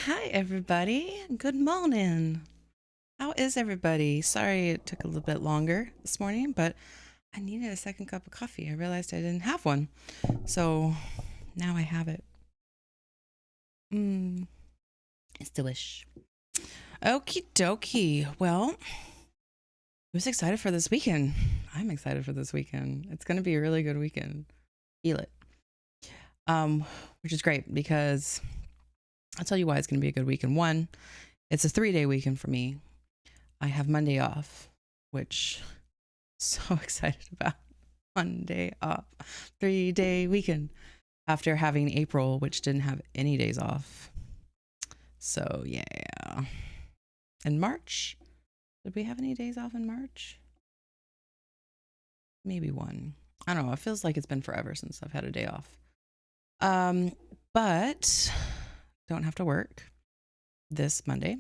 Hi, everybody. Good morning. How is everybody? Sorry it took a little bit longer this morning, but I needed a second cup of coffee. I realized I didn't have one. So now I have it. Mm, it's delish. Okie dokie. Well, I was excited for this weekend. I'm excited for this weekend. It's going to be a really good weekend. Feel it. Um, which is great because I'll tell you why it's going to be a good weekend. One, it's a 3-day weekend for me. I have Monday off, which so excited about. Monday off, 3-day weekend after having April, which didn't have any days off. So yeah. In March, did we have any days off in March? Maybe one. I don't know. It feels like it's been forever since I've had a day off. But don't have to work this Monday.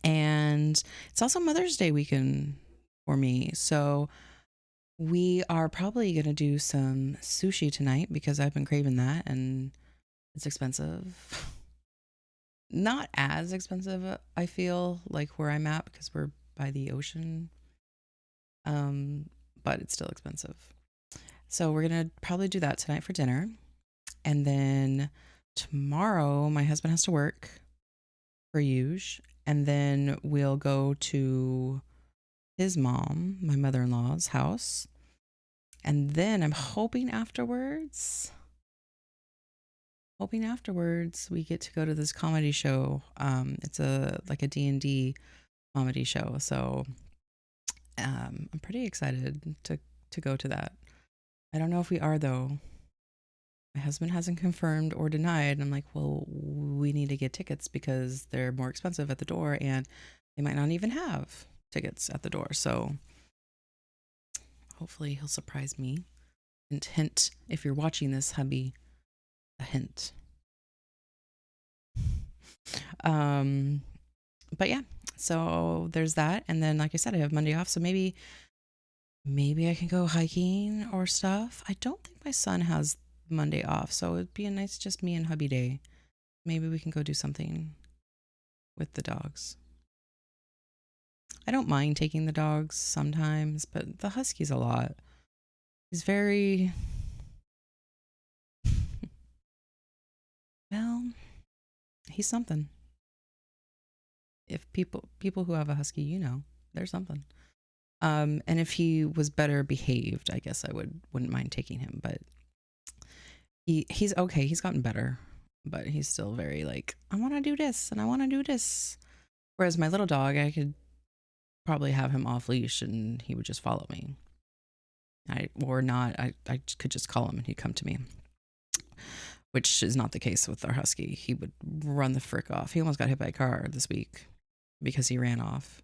And it's also Mother's Day weekend for me. So we are probably going to do some sushi tonight because I've been craving that and it's expensive. Not as expensive, I feel like where I'm at because we're by the ocean. But it's still expensive. So we're going to probably do that tonight for dinner. And then tomorrow my husband has to work for Huge. And then we'll go to his mom, my mother-in-law's house. And then I'm hoping afterwards we get to go to this comedy show. It's a D&D comedy show. So I'm pretty excited to go to that. I don't know if we are though. My husband hasn't confirmed or denied. I'm like, well, we need to get tickets because they're more expensive at the door and they might not even have tickets at the door. So hopefully he'll surprise me. And hint, if you're watching this, hubby, a hint. But yeah, so there's that. And then, like I said, I have Monday off. So maybe I can go hiking or stuff. I don't think my son has Monday off. So it'd be a nice, just me and hubby day. Maybe we can go do something with the dogs. I don't mind taking the dogs sometimes, but the husky's a lot. He's very, well, he's something. If people who have a husky, they're something. And if he was better behaved, I guess I wouldn't mind taking him. But he's okay. He's gotten better, but he's still very like, I want to do this and I want to do this. Whereas my little dog, I could probably have him off leash and he would just follow me. I could just call him and he'd come to me, which is not the case with our husky. He would run the frick off. He almost got hit by a car this week because he ran off.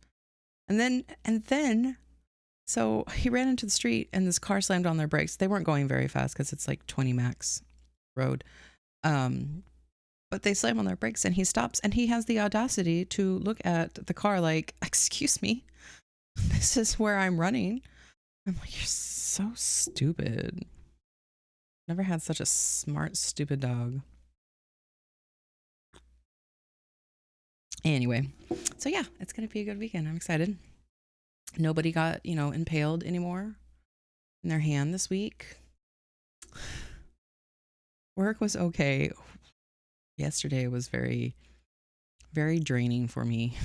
And then so he ran into the street and this car slammed on their brakes. They weren't going very fast because it's like 20 max road. But they slam on their brakes and he stops and he has the audacity to look at the car like, excuse me, this is where I'm running. I'm like, you're so stupid. Never had such a smart, stupid dog. Anyway, so yeah, it's going to be a good weekend. I'm excited. Nobody got, impaled anymore in their hand this week. Work was okay. Yesterday was very, very draining for me.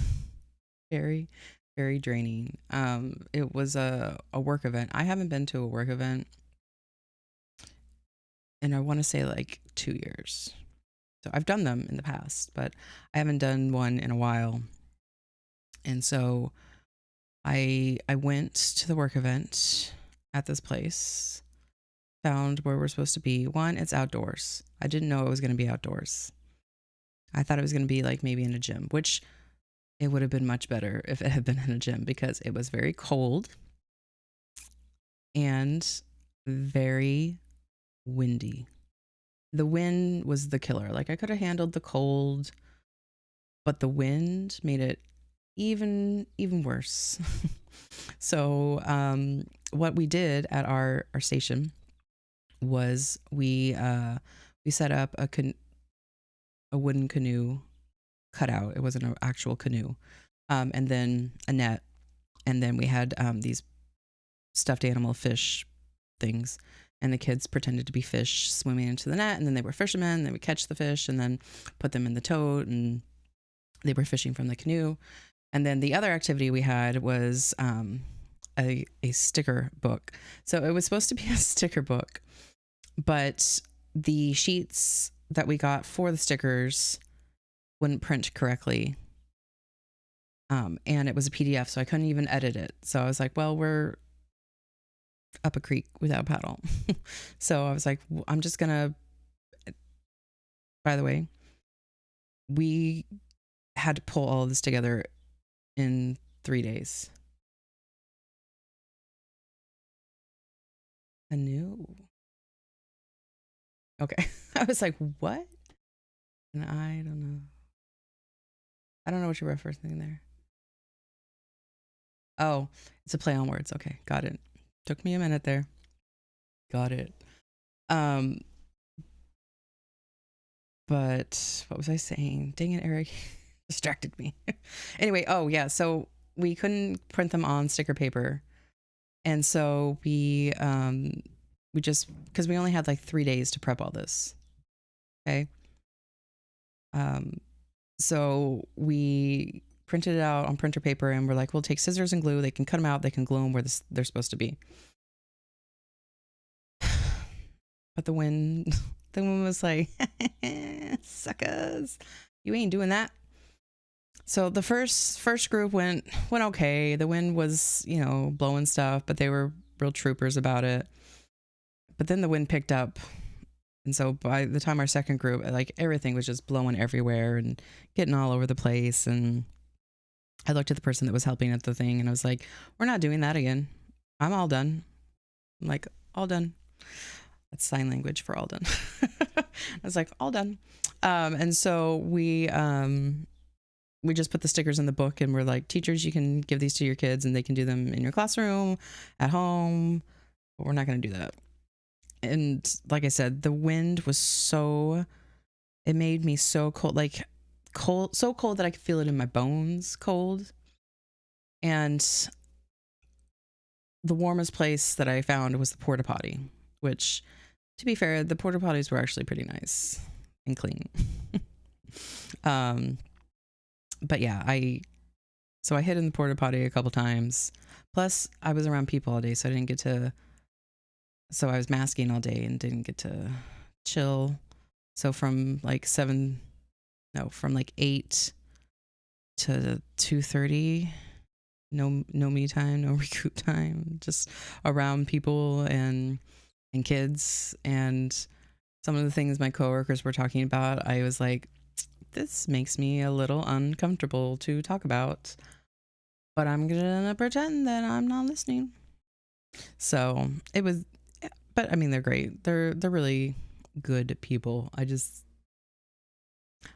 Very, very draining. It was a work event. I haven't been to a work event and I want to say like 2 years. So I've done them in the past, but I haven't done one in a while. And so I went to the work event at this place, found where we're supposed to be. One, it's outdoors. I didn't know it was going to be outdoors. I thought it was going to be like maybe in a gym, which it would have been much better if it had been in a gym because it was very cold and very windy. The wind was the killer. Like I could have handled the cold, but the wind made it even worse. So what we did at our station was we set up a wooden canoe cutout. It wasn't an actual canoe. And then a net. And then we had these stuffed animal fish things. And the kids pretended to be fish swimming into the net. And then they were fishermen. They would catch the fish and then put them in the tote. And they were fishing from the canoe. And then the other activity we had was a sticker book. So it was supposed to be a sticker book, but the sheets that we got for the stickers wouldn't print correctly. And it was a PDF, so I couldn't even edit it. So I was like, well, we're up a creek without a paddle. So I was like, I'm just gonna, by the way, we had to pull all of this together in 3 days. A new. Okay. I was like, what? And I don't know. I don't know what you're referencing there. Oh, it's a play on words. Okay, got it. Took me a minute there. Got it. But what was I saying? Dang it, Eric. Distracted me. Anyway, oh yeah, so we couldn't print them on sticker paper. And so we just, because we only had like 3 days to prep all this. Okay. So we printed it out on printer paper and we're like, we'll take scissors and glue. They can cut them out. They can glue them where they're supposed to be. But the wind was like, suckers, you ain't doing that. So the first group went okay. The wind was, blowing stuff, but they were real troopers about it. But then the wind picked up. And so by the time our second group, like everything was just blowing everywhere and getting all over the place. And I looked at the person that was helping at the thing and I was like, we're not doing that again. I'm all done. I'm like, all done. That's sign language for all done. I was like, all done. And so we just put the stickers in the book and we're like, teachers, you can give these to your kids and they can do them in your classroom, at home, but we're not going to do that. And like I said, the wind was it made me so cold, so cold that I could feel it in my bones cold. And the warmest place that I found was the porta potty, which, to be fair, the porta potties were actually pretty nice and clean. But yeah, so I hid in the porta potty a couple times. Plus I was around people all day, so so I was masking all day and didn't get to chill. So from like 8 to 2:30, no me time, no recoup time, just around people and kids. And some of the things my coworkers were talking about, I was like, this makes me a little uncomfortable to talk about, but I'm gonna pretend that I'm not listening. So it was, but I mean, they're great. They're really good people.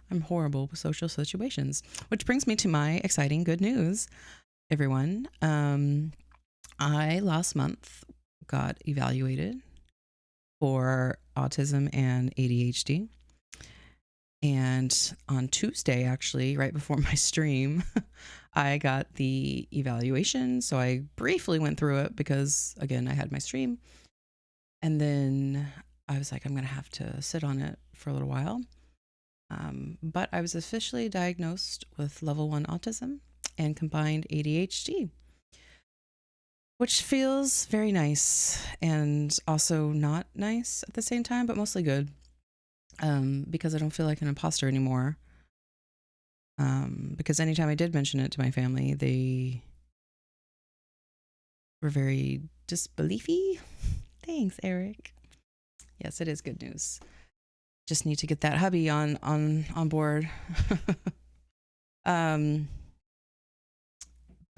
I'm horrible with social situations, which brings me to my exciting good news, everyone. I last month got evaluated for autism and ADHD. And on Tuesday, actually, right before my stream, I got the evaluation. So I briefly went through it because, again, I had my stream. And then I was like, I'm going to have to sit on it for a little while. But I was officially diagnosed with level 1 autism and combined ADHD, which feels very nice and also not nice at the same time, but mostly good. Because I don't feel like an imposter anymore. Because anytime I did mention it to my family, they were very disbeliefy. Thanks, Eric. Yes, it is good news. Just need to get that hubby on board. But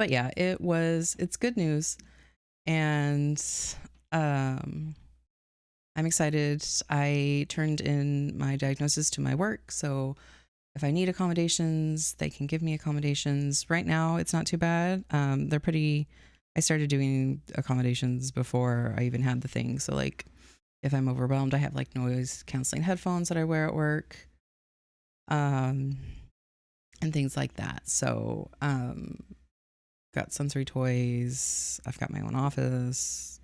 yeah, it's good news. And I'm excited. I turned in my diagnosis to my work, so if I need accommodations, they can give me accommodations. Right now, it's not too bad. I started doing accommodations before I even had the thing. So like, if I'm overwhelmed, I have like noise canceling headphones that I wear at work. and things like that. So, got sensory toys. I've got my own office.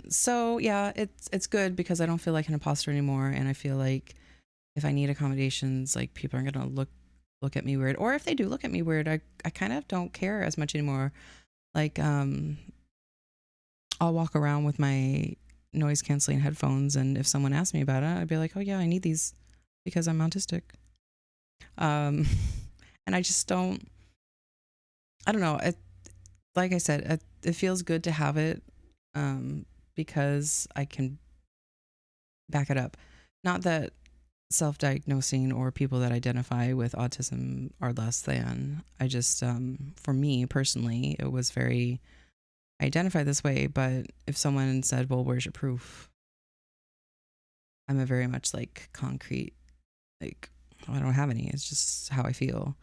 So yeah, it's good because I don't feel like an imposter anymore, and I feel like if I need accommodations, like people aren't gonna look at me weird, or if they do look at me weird, I kind of don't care as much anymore. Like I'll walk around with my noise canceling headphones, and if someone asks me about it, I'd be like, oh yeah, I need these because I'm autistic. Um, and I just don't. I don't know. Like I said, it feels good to have it, because I can back it up. Not that self-diagnosing or people that identify with autism are less than. I just, for me personally, it was very, I identify this way, but if someone said, well, where's your proof? I'm a very much like concrete, like, oh, I don't have any. It's just how I feel.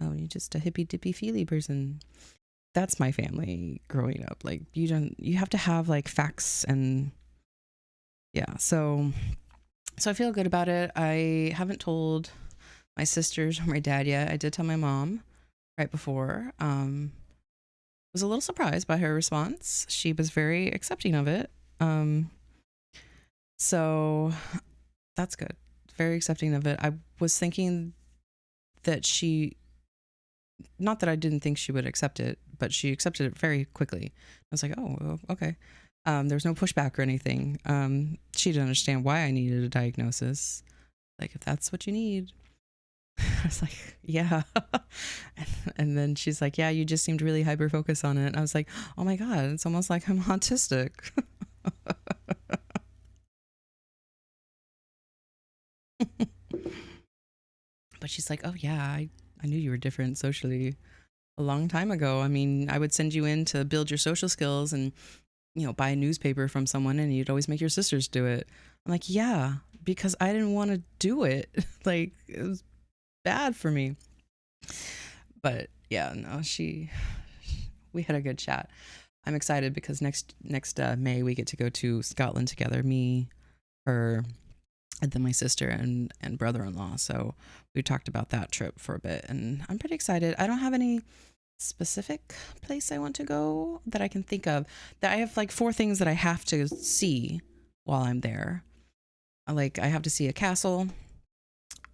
Oh, you're just a hippy dippy feely person. That's my family growing up. Like you have to have like facts and yeah. So I feel good about it. I haven't told my sisters or my dad yet. I did tell my mom right before. Was a little surprised by her response. She was very accepting of it. Um, so that's good. Very accepting of it. I was thinking that not that I didn't think she would accept it, but she accepted it very quickly. I was like, oh, okay. There was no pushback or anything. She didn't understand why I needed a diagnosis. Like, if that's what you need. I was like, yeah. And then she's like, yeah, you just seemed really hyper focused on it. And I was like, oh my God, it's almost like I'm autistic. But she's like, oh yeah, I knew you were different socially a long time ago. I mean, I would send you in to build your social skills and, buy a newspaper from someone, and you'd always make your sisters do it. I'm like, yeah, because I didn't want to do it. Like, it was bad for me. But yeah, no, we had a good chat. I'm excited because next May we get to go to Scotland together, me, her, and then my sister and brother-in-law. So we talked about that trip for a bit, and I'm pretty excited. I don't have any specific place I want to go that I can think of. That I have like 4 things that I have to see while I'm there. Like, I have to see a castle.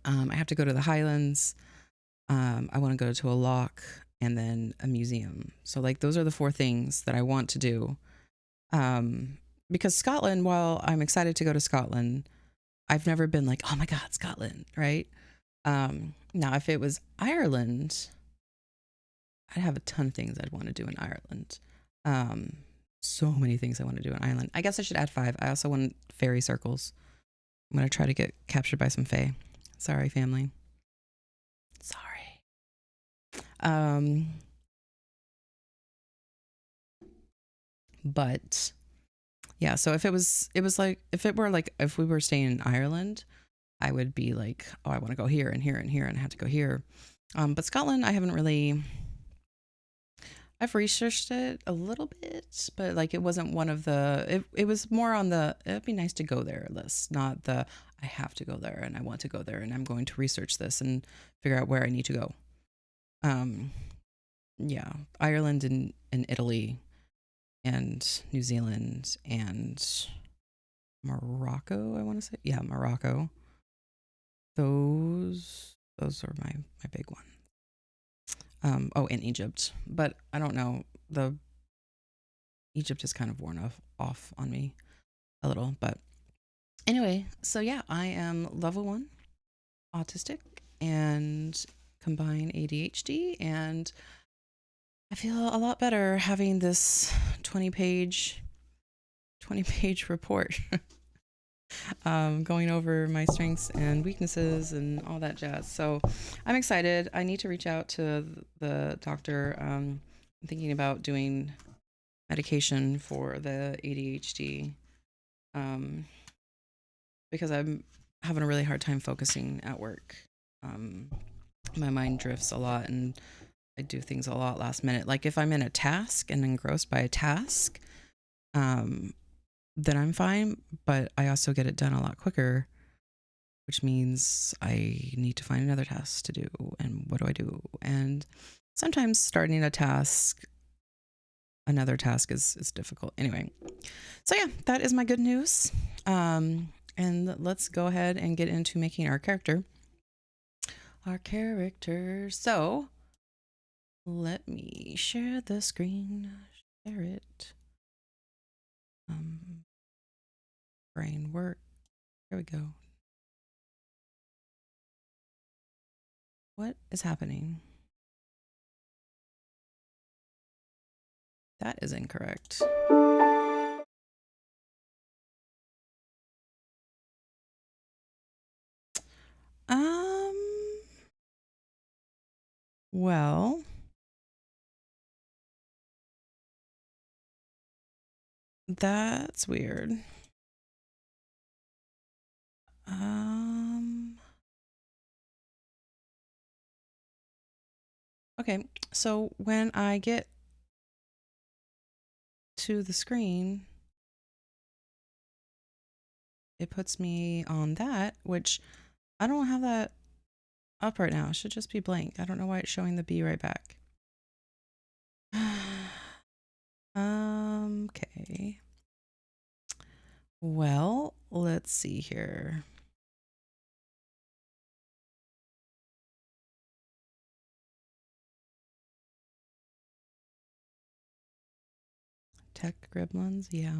I have to go to the Highlands. I want to go to a loch and then a museum. So like those are the 4 things that I want to do. Because Scotland, while I'm excited to go to Scotland, I've never been like, oh my God, Scotland, right? Now, if it was Ireland, I'd have a ton of things I'd want to do in Ireland. So many things I want to do in Ireland. I guess I should add 5. I also want fairy circles. I'm going to try to get captured by some fae. Sorry, family. Sorry. But yeah, so if we were staying in Ireland, I would be like, oh, I want to go here and here and here, and I have to go here. But Scotland, I've researched it a little bit, but like it wasn't one of it was more on the, it'd be nice to go there list, not the, I have to go there and I want to go there and I'm going to research this and figure out where I need to go. Yeah, Ireland and Italy and New Zealand and Morocco, I want to say. Yeah, Morocco. Those are my big ones. Oh, and Egypt. But I don't know. Egypt is kind of worn off on me a little. But anyway, so yeah, I am level 1 autistic and combine ADHD, and I feel a lot better having this 20-page report. Going over my strengths and weaknesses and all that jazz. So I'm excited. I need to reach out to the doctor. I'm thinking about doing medication for the ADHD, because I'm having a really hard time focusing at work. My mind drifts a lot and I do things a lot last minute. Like if I'm in a task and engrossed by a task, then I'm fine, but I also get it done a lot quicker which means I need to find another task to do. And what do I do? And sometimes starting another task is difficult. Anyway, so yeah, that is my good news. And let's go ahead and get into making our character. So let me share the screen. Share it. Brain work. There we go. What is happening? That is incorrect. Well, that's weird. Okay, so when I get to the screen, it puts me on that, which I don't have that up right now. It should just be blank. I don't know why it's showing the be right back. Okay. Well, let's see here. Tech gremlins, yeah.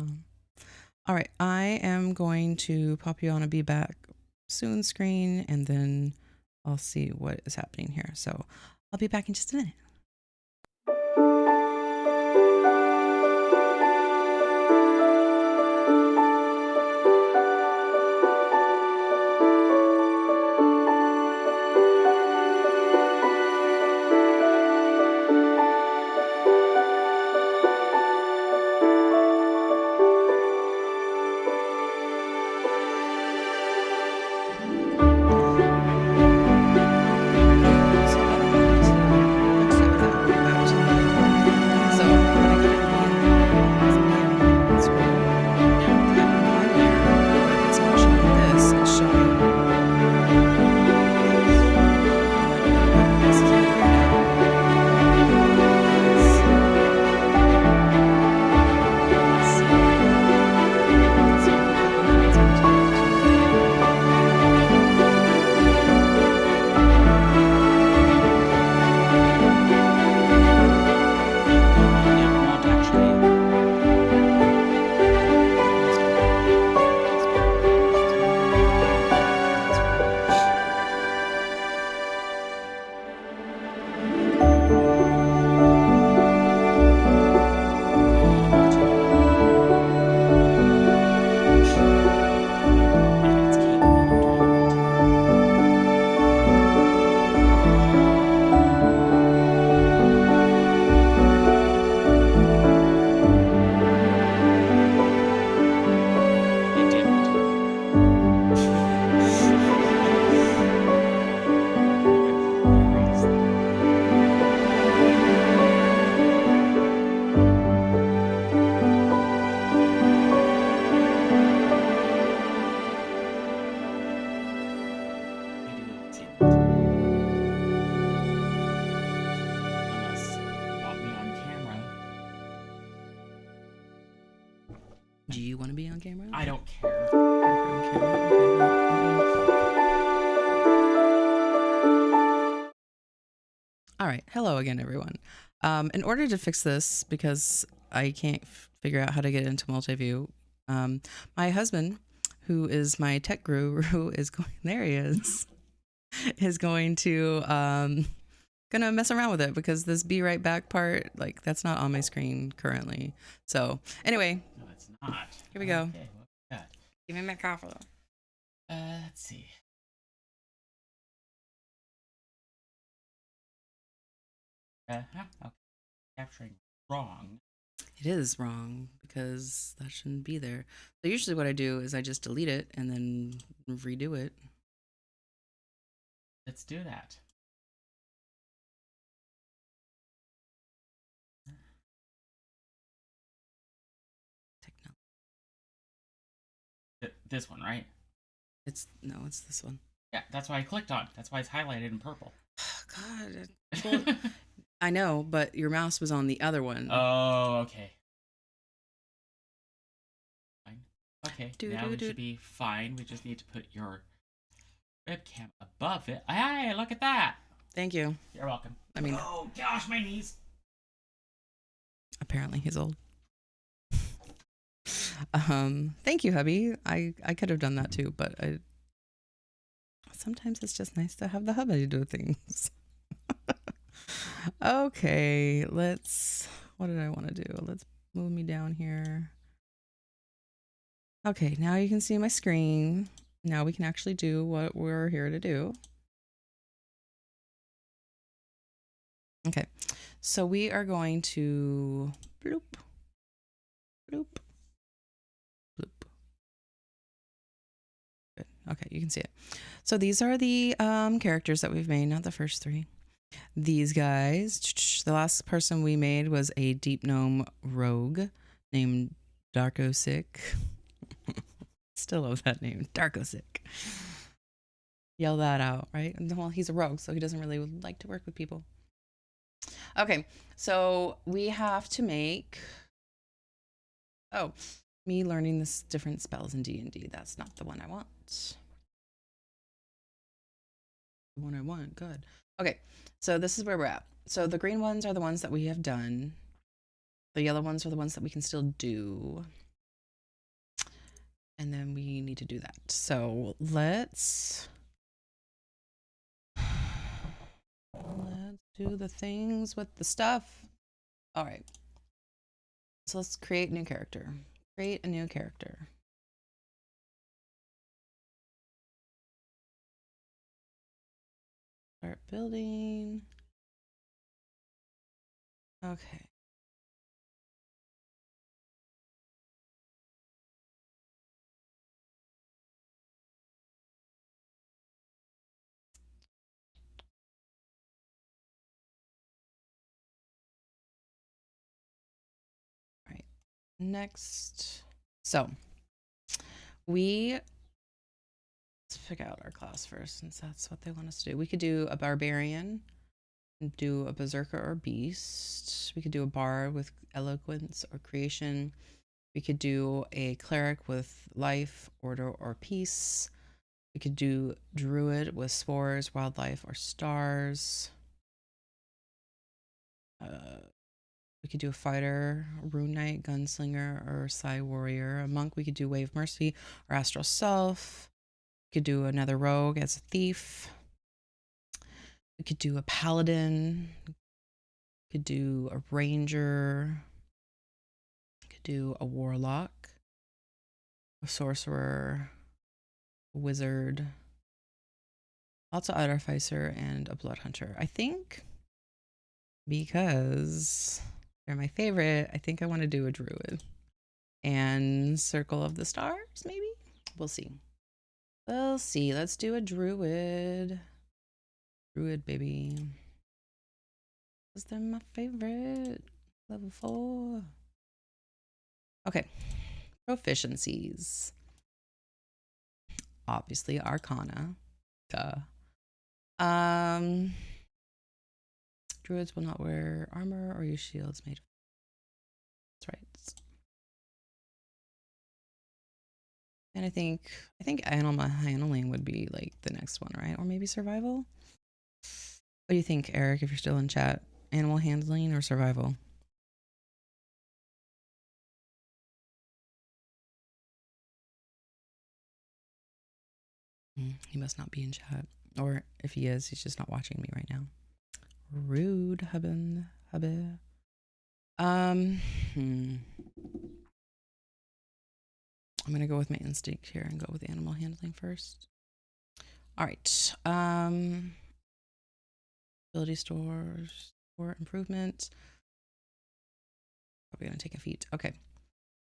All right, I am going to pop you on a be back soon screen, and then I'll see what is happening here. So I'll be back in just a minute. Do you want to be on camera? I don't care. All right. Hello again, everyone. In order to fix this, because I can't figure out how to get into multi-view, my husband, who is my tech guru, is going. There he is. Is going to gonna mess around with it because this be right back part, like that's not on my screen currently. So anyway, No, it's not. Here we go. Okay, what's that? Give me my coffee. Let's see. Okay. Capturing wrong. It is wrong because that shouldn't be there. So usually what I do is I just delete it and then redo it. Let's do that. This one, right? it's this one. Yeah, that's why I clicked on. That's why it's highlighted in purple. God, I know, but your mouse was on the other one. Oh, okay. Fine. Okay, Do, now do, it do. should be fine. We just need to put your webcam above it. Hey, look at that. Thank you. You're welcome. I mean, oh gosh, my knees. apparently he's old. Thank you, hubby. I could have done that too, but sometimes it's just nice to have the hubby do things. Okay, what did I want to do? Let's move me down here. Okay, now you can see my screen. Now we can actually do what we're here to do. Okay, so we are going to bloop, bloop, bloop. Good. Okay, you can see it. So these are the characters that we've made, not the first three. These guys, the last person we made was a deep gnome rogue named Darkosick. Still love that name, Darkosick. Yell that out, right? Well, he's a rogue, so he doesn't really like to work with people. Okay, so we have to make... Oh, me learning this different spells in D&D. That's not the one I want. The one I want, good. Okay, so this is where we're at. So the green ones are the ones that we have done. The yellow ones are the ones that we can still do. And then we need to do that. So let's do the things with the stuff. All right. So let's create a new character. Create a new character. Start building. Okay. All right. Next. So let's pick out our class first, since that's what they want us to do. We could do a barbarian, do a berserker or beast. We could do a bard with eloquence or creation. We could do a cleric with life, order, or peace. We could do druid with spores, wildlife, or stars. We could do a fighter, rune knight, gunslinger, or psi warrior. A monk, we could do wave mercy or astral self. We could do another rogue as a thief. We could do a paladin. We could do a ranger. We could do a warlock, a sorcerer, a wizard, lots of artificer, and a blood hunter. I think because they're my favorite, I think I want to do a druid and circle of the stars, maybe. We'll see. We'll see. Let's do a druid. Druid, baby. Because they're my favorite. Level 4. Okay. Proficiencies. Obviously, Arcana. Duh. Druids will not wear armor or use shields made. That's right. And I think animal handling would be like the next one, right? Or maybe survival. What do you think, Eric? If you're still in chat, animal handling or survival? He must not be in chat, or if he is, he's just not watching me right now. Rude, hubby. I'm gonna go with my instinct here and go with animal handling first. All right. Ability stores for improvement. Probably gonna take a feat. Okay.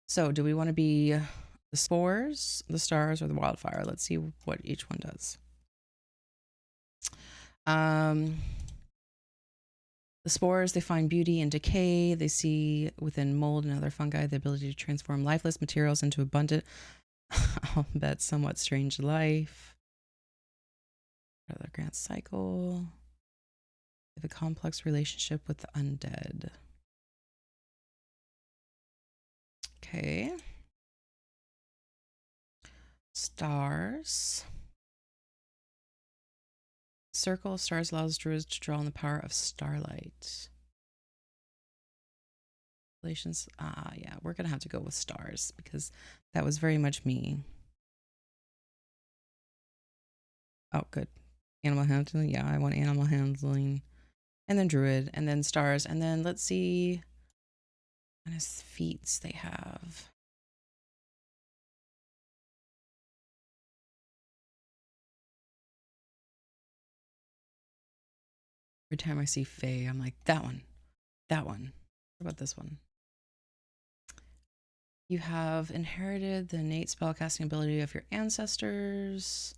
So do we want to be the spores, the stars, or the wildfire? Let's see what each one does. The spores, they find beauty in decay. They see within mold and other fungi the ability to transform lifeless materials into abundant I'll bet somewhat strange life. Brother Grant cycle. The complex relationship with the undead. Okay. Stars. Circle of stars allows druids to draw on the power of starlight. Relations. Yeah, we're gonna have to go with stars because that was very much me. Oh, good. Animal handling. Yeah, I want animal handling. And then druid, and then stars, and then let's see what kind of feats they have. Every time I see Fae, I'm like, that one, that one. What about this one? You have inherited the innate spellcasting ability of your ancestors.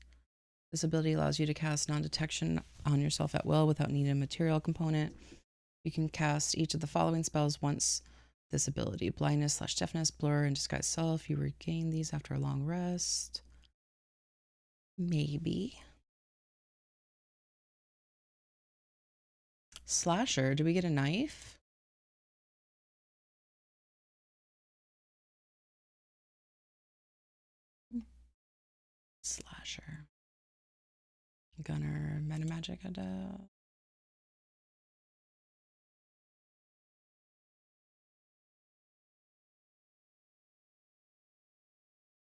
This ability allows you to cast non-detection on yourself at will without needing a material component. You can cast each of the following spells once this ability: blindness / deafness, blur, and disguise self. You regain these after a long rest. Maybe. Slasher, do we get a knife? Slasher. Gunner, metamagic,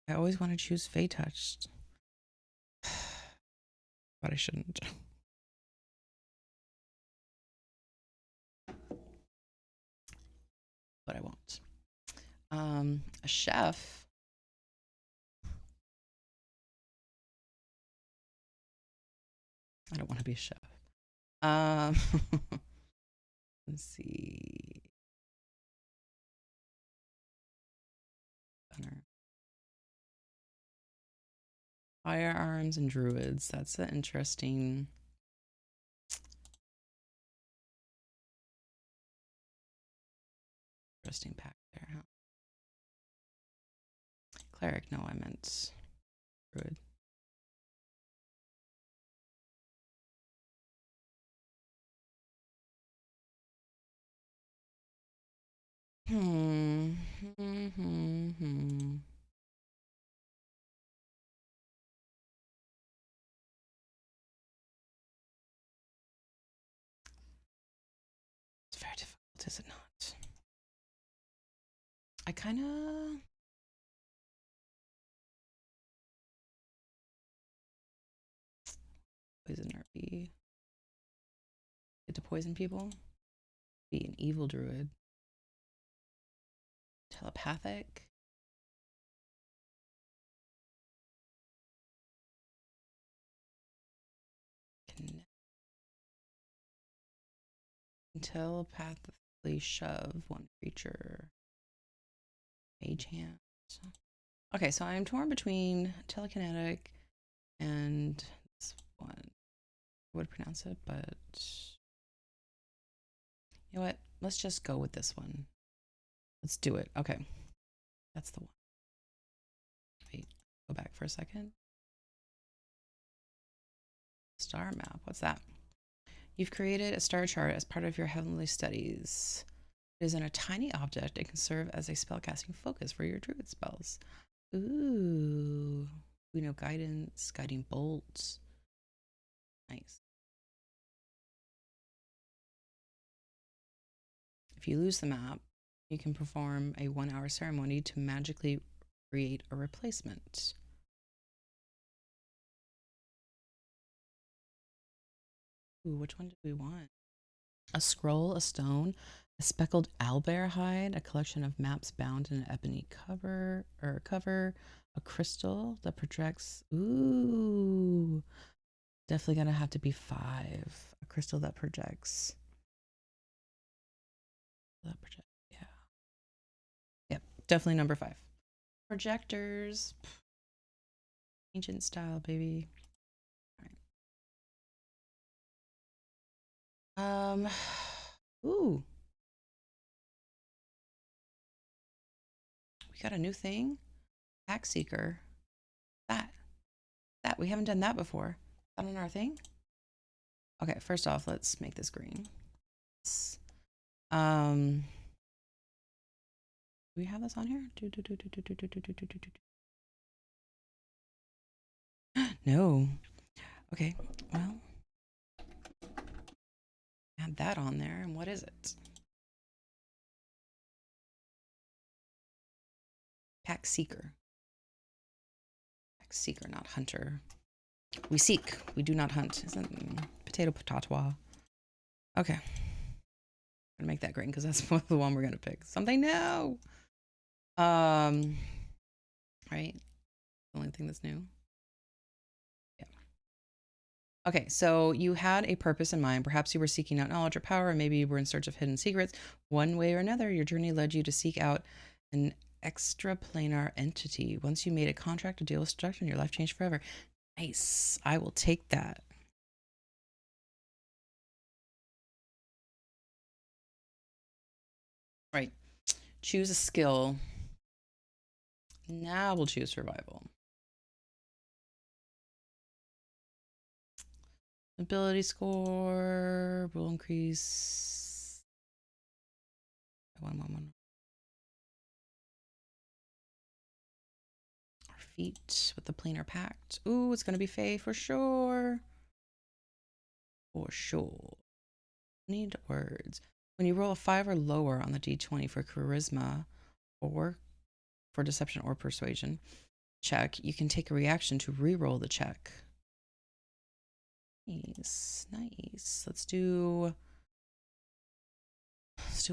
I always want to choose Fey Touched, but I shouldn't. But I won't. A chef. I don't want to be a chef. Let's see. Gunner. Firearms and druids. That's an interesting pack there, huh? Cleric, no, I meant druid. Hmm. It's very difficult, is it not? I kind of. Poison RP. Get to poison people. Be an evil druid. Telepathic. Can telepathically shove one creature. Mage hand. Okay, so I'm torn between telekinetic and this one. I would pronounce it, but you know what? Let's just go with this one. Let's do it. Okay, that's the one. Wait, go back for a second. Star map. What's that? You've created a star chart as part of your heavenly studies. It is in a tiny object and can serve as a spellcasting focus for your druid spells. Ooh. We know guidance, guiding bolts. Nice. If you lose the map, you can perform a 1-hour ceremony to magically create a replacement. Ooh, which one do we want? A scroll, a stone, a speckled owlbear hide, a collection of maps bound in an ebony cover, a crystal that projects. Ooh, definitely gonna have to be 5. A crystal that projects. Yeah. Yep, definitely number 5. Projectors. Ancient style, baby. All right. Ooh. We got a new thing. Pack Seeker. That we haven't done that before. Is that on our thing? Okay, first off, let's make this green. Do we have this on here? No. Okay, well, add that on there. And what is it? Pack Seeker. Pack Seeker, not Hunter. We seek. We do not hunt. Isn't potato patatois? Okay. I'm gonna make that green because that's the one we're gonna pick. Something new. Right. The only thing that's new. Yeah. Okay, so you had a purpose in mind. Perhaps you were seeking out knowledge or power, or maybe you were in search of hidden secrets. One way or another, your journey led you to seek out an extraplanar entity. Once you made a contract, a deal with destruction, your life changed forever. Nice. I will take that. Right. Choose a skill. Now we'll choose survival. Ability score will increase. One. Our feet with the planar pact. Ooh, it's gonna be Fae for sure. For sure. Need words. When you roll a 5 or lower on the d20 for charisma or for deception or persuasion check, you can take a reaction to re-roll the check. Nice. Let's do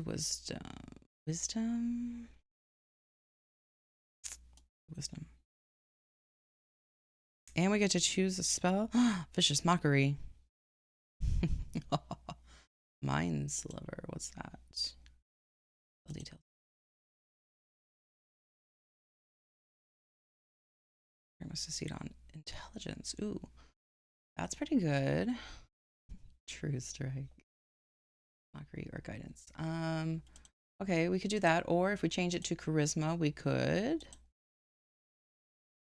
wisdom. And we get to choose a spell. Vicious Mockery. Mind Sliver. What's that? Details. I must succeed on intelligence. Ooh, that's pretty good. True strike. Mockery or guidance. Okay, we could do that. Or if we change it to charisma, we could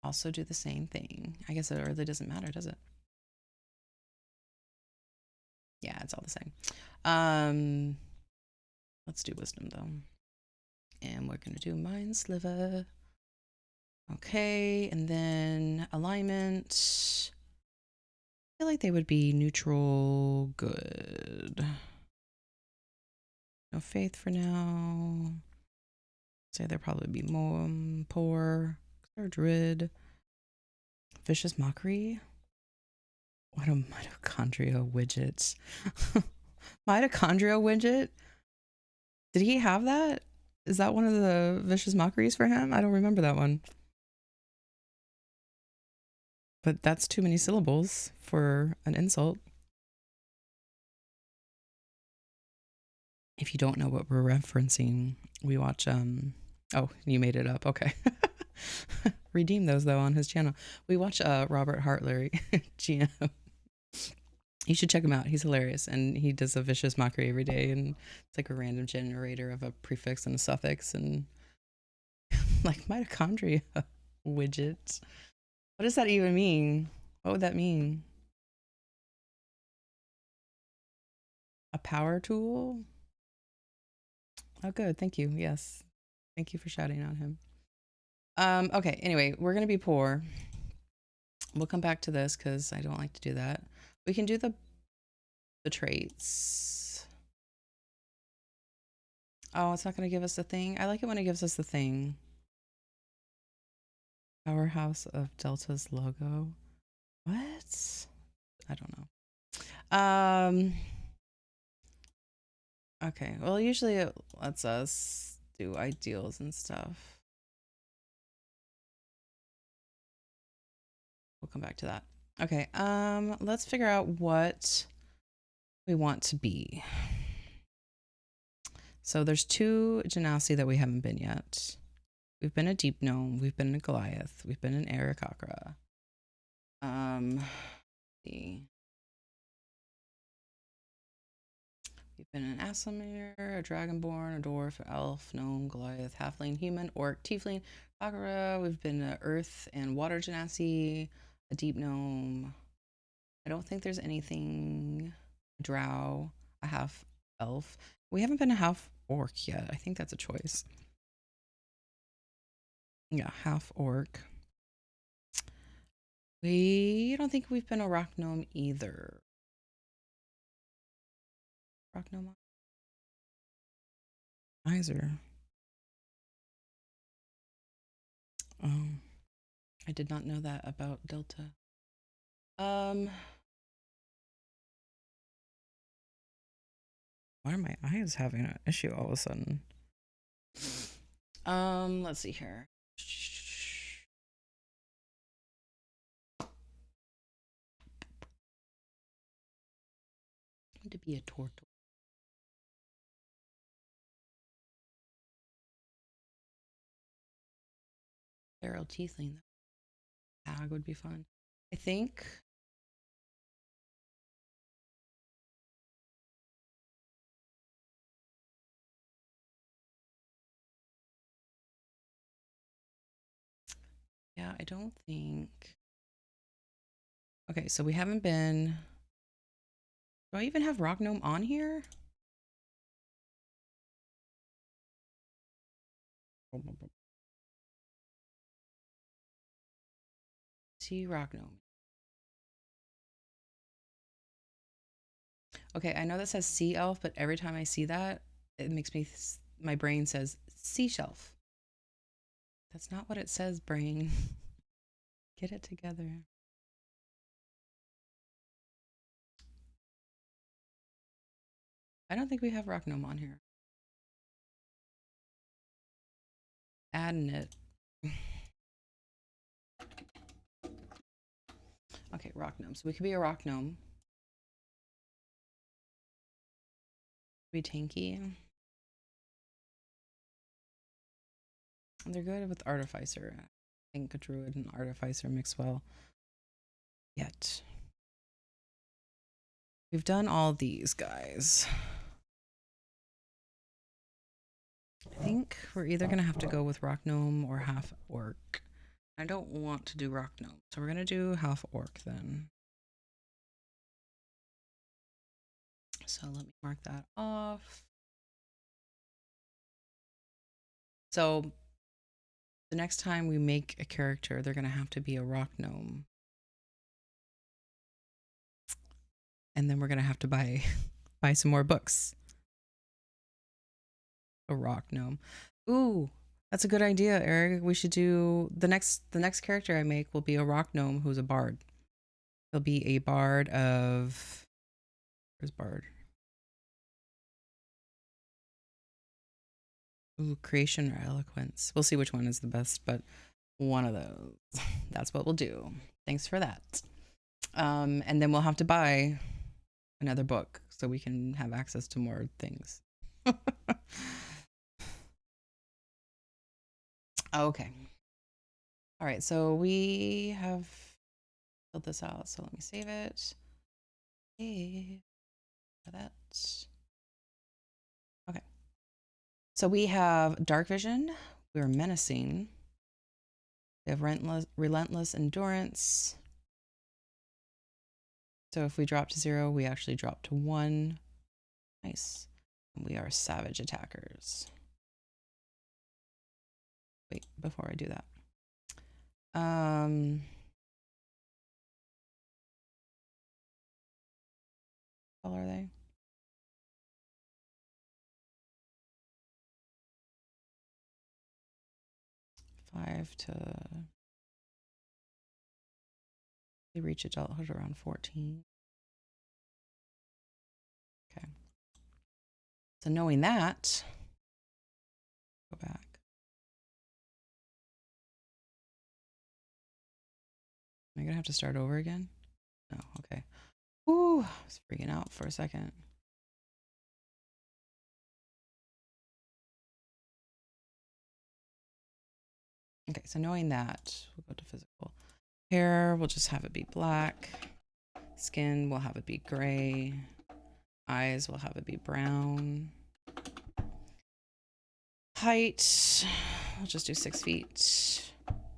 also do the same thing. I guess it really doesn't matter, does it? Yeah, it's all the same. Let's do wisdom though. And we're gonna do Mind Sliver. Okay, and then alignment. I feel like they would be neutral, good. No faith for now. Say they'll probably be more poor. They're druid. Vicious Mockery. What a mitochondria widget. Mitochondria widget? Did he have that? Is that one of the Vicious Mockeries for him? I don't remember that one. But that's too many syllables for an insult. If you don't know what we're referencing, we watch oh, you made it up. Okay. Redeem those though on his channel. We watch Robert Hartler GM. You should check him out. He's hilarious and he does a Vicious Mockery every day, and it's like a random generator of a prefix and a suffix and like mitochondria widget. What does that even mean? What would that mean? A power tool? Oh, good. Thank you. Yes. Thank you for shouting out him. Okay. Anyway, we're going to be poor. We'll come back to this because I don't like to do that. We can do the traits. Oh, it's not going to give us the thing. I like it when it gives us the thing. Powerhouse of Delta's logo. What? I don't know. Okay. Well, usually it lets us do ideals and stuff. We'll come back to that. Okay. Let's figure out what we want to be. So there's 2 Genasi that we haven't been yet. We've been a Deep Gnome. We've been a Goliath. We've been an Aarakocra. See. We've Been an Asimir, a Dragonborn, a Dwarf, an Elf, Gnome, Goliath, Halfling, Human, Orc, Tiefling, Akara. We've been an Earth and Water Genasi, a Deep Gnome. I don't think there's anything Drow, a half elf. We haven't been a half orc yet. I think that's a choice. Yeah, half orc. We don't think we've been a rock gnome either. Rock gnome Miser. Oh, I did not know that about Delta. Why are my eyes having an issue all of a sudden? Let's see here. Need to be a turtle. Feral tiefling. Tag would be fun. I think. Yeah, I don't think. Okay, so we haven't been. Do I even have rock gnome on here? See rock gnome. Okay, I know that says sea elf, but every time I see that, it makes me. My brain says sea shelf. That's not what it says, brain. Get it together. I don't think we have rock gnome on here. Adding it. Okay, rock gnome. So we could be a rock gnome. Be tanky. And they're good with artificer. I think a druid and artificer mix well. Yet. We've done all these guys. I think we're either gonna have to go with rock gnome or half orc. I don't want to do rock gnome, so we're gonna do half orc then. So let me mark that off. So the next time we make a character, they're gonna have to be a rock gnome. And then we're gonna have to buy some more books. A rock gnome. Ooh, that's a good idea, Eric. We should do the next character I make will be a rock gnome who's a bard. He'll be a bard of where's bard? Ooh, creation or eloquence. We'll see which one is the best, but one of those. That's what we'll do. Thanks for that. And then we'll have to buy another book so we can have access to more things. Okay. All right, so we have filled this out. So let me save it. Save that. Okay. So we have dark vision. We're menacing. We have relentless endurance. So if we drop to 0, we actually drop to 1. Nice. And we are savage attackers. Wait, before I do that. What are they? Five to they reach adulthood around 14. Okay. So knowing that, go back. Am I gonna have to start over again? No, okay. Ooh, I was freaking out for a second. Okay, so knowing that, we'll go to physical. Hair, we'll just have it be black. Skin, we'll have it be gray. Eyes will have it be brown. Height, we'll just do 6 feet.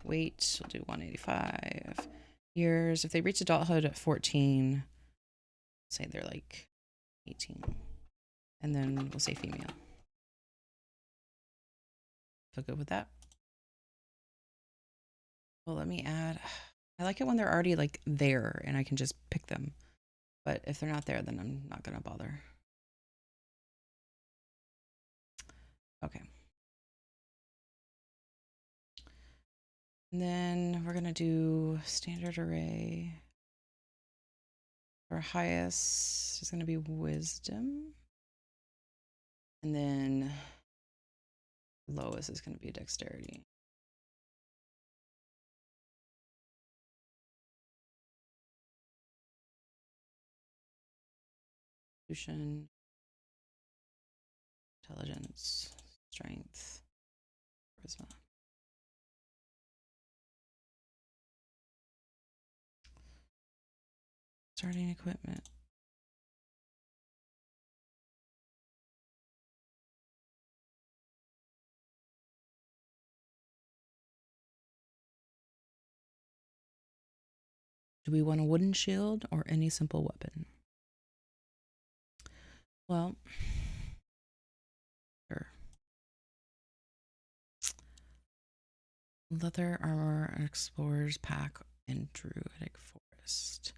Weight, we'll do 185. Years, if they reach adulthood at 14, say they're like 18. And then we'll say female. Feel good with that? Well, let me add, I like it when they're already like there and I can just pick them. But if they're not there, then I'm not gonna bother. Okay. And then we're gonna do standard array. Our highest is gonna be wisdom. And then lowest is gonna be dexterity. Constitution, intelligence, strength, charisma. Starting equipment. Do we want a wooden shield or any simple weapon? Well, sure. Leather armor, an explorer's pack, and druidic forest.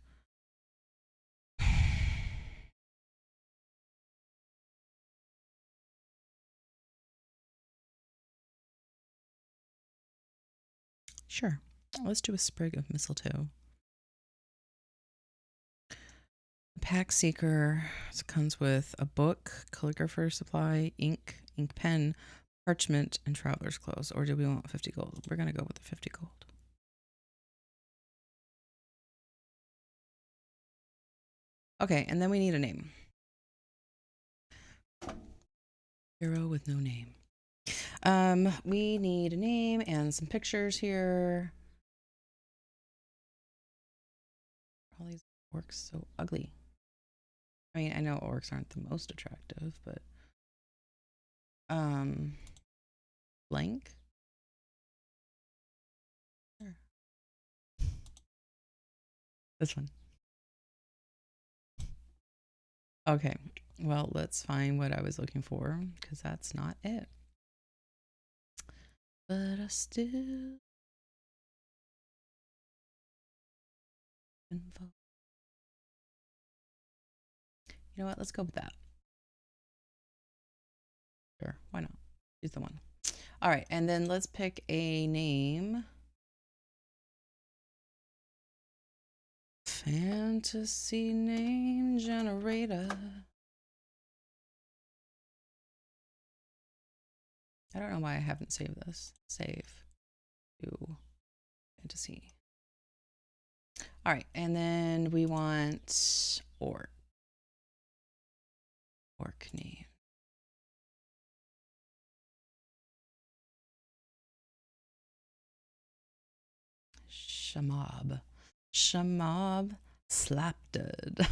Sure. Let's do a sprig of mistletoe. Pack seeker comes with a book, calligrapher supply, ink pen, parchment, and traveler's clothes. Or do we want 50 gold? We're going to go with the 50 gold. Okay, and then we need a name. Hero with no name. We need a name and some pictures here. All these orcs so ugly. I mean, I know orcs aren't the most attractive, but blank. Sure. This one. Okay, well, let's find what I was looking for because that's not it. But I still info. You know what? Let's go with that. Sure, why not? Use the one. All right, and then let's pick a name. Fantasy name generator. I don't know why I haven't saved this. Save to fantasy. All right, and then we want orc. Orc name. Shamab. Shamab Slapdud.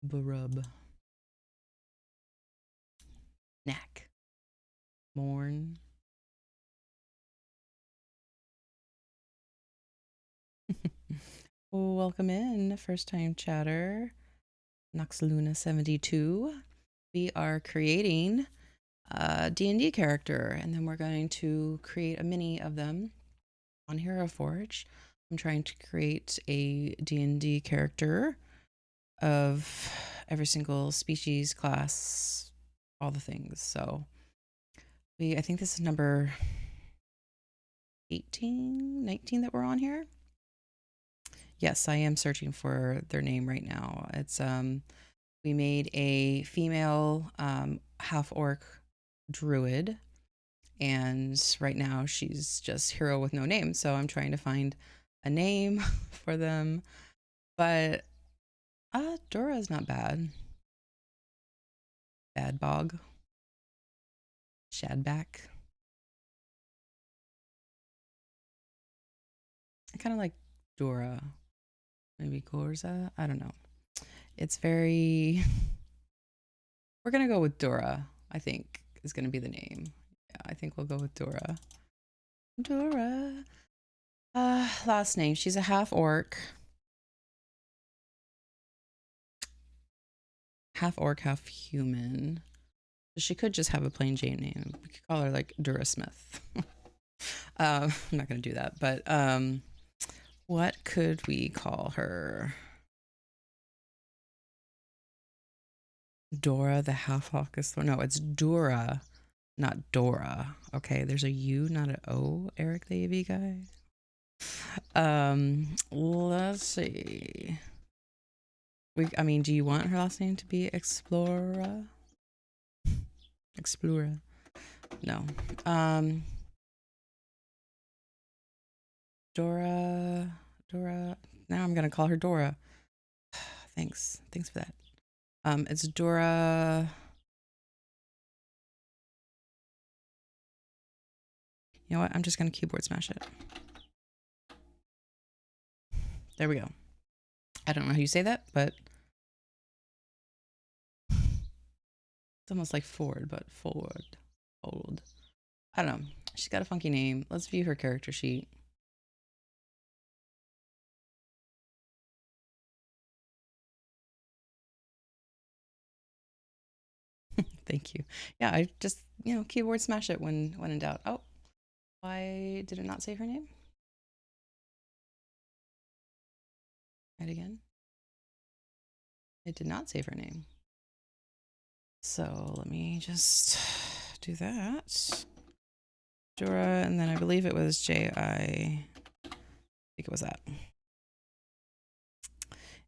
Barub. Knack. Morn. Welcome in, first time chatter. Noxluna72. We are creating a D&D character, and then we're going to create a mini of them on Hero Forge. I'm trying to create a D&D character of every single species, class, all the things. So I think this is number 18, 19 that we're on here. Yes, I am searching for their name right now. It's we made a female half-orc druid, and right now she's just hero with no name. So I'm trying to find a name for them, but Dora is not bad. Bad Bog, Shadback. I kind of like Dora. Maybe Gorza. I don't know. It's very. We're gonna go with Dora. I think is gonna be the name. Yeah, I think we'll go with Dora. Dora. Last name. She's a half-orc. Half-orc, half-human. She could just have a plain Jane name. We could call her like Dura Smith. I'm not gonna do that, but what could we call her? Dora the half-hawk is no, it's Dura, not Dora. Okay, there's a U, not an O. Eric the AV guy. Let's see. I mean, do you want her last name to be Explorer? Explorer. No. Dora. Now I'm gonna call her Dora. Thanks for that. It's Dora. You know what? I'm just gonna keyboard smash it. There we go. I don't know how you say that, but it's almost like Ford, but forward. Old. I don't know. She's got a funky name. Let's view her character sheet. Thank you. Yeah, I just, keyboard smash it when in doubt. Oh, why did it not say her name? Right again. It did not save her name. So let me just do that. Dora, and then I believe it was I think it was that.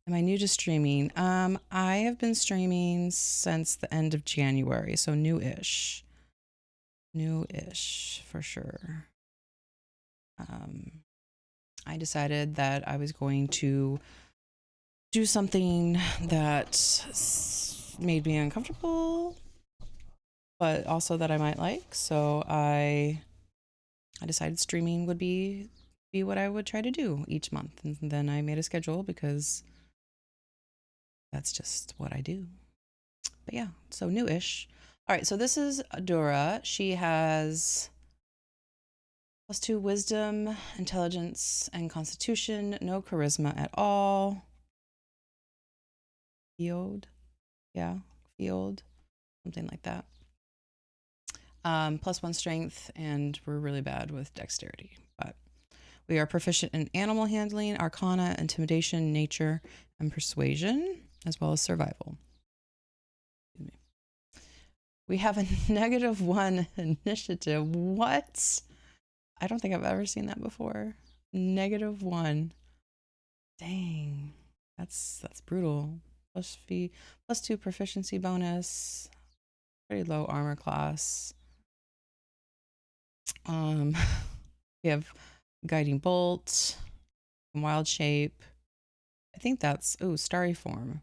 Am I new to streaming? I have been streaming since the end of January, so new-ish. New-ish for sure. I decided that I was going to do something that made me uncomfortable, but also that I might like. So I decided streaming would be what I would try to do each month, and then I made a schedule because that's just what I do. But yeah, so new-ish. All right, so this is Dora. She has +2 wisdom, intelligence, and constitution. No charisma at all. Fjiold, yeah, Fjiold, something like that. +1 strength, and we're really bad with dexterity, but we are proficient in animal handling, arcana, intimidation, nature, and persuasion, as well as survival. We have a -1 initiative. What? I don't think I've ever seen that before. -1. Dang, that's brutal. +2 proficiency bonus. Pretty low armor class. We have guiding bolt, wild shape. I think that's starry form.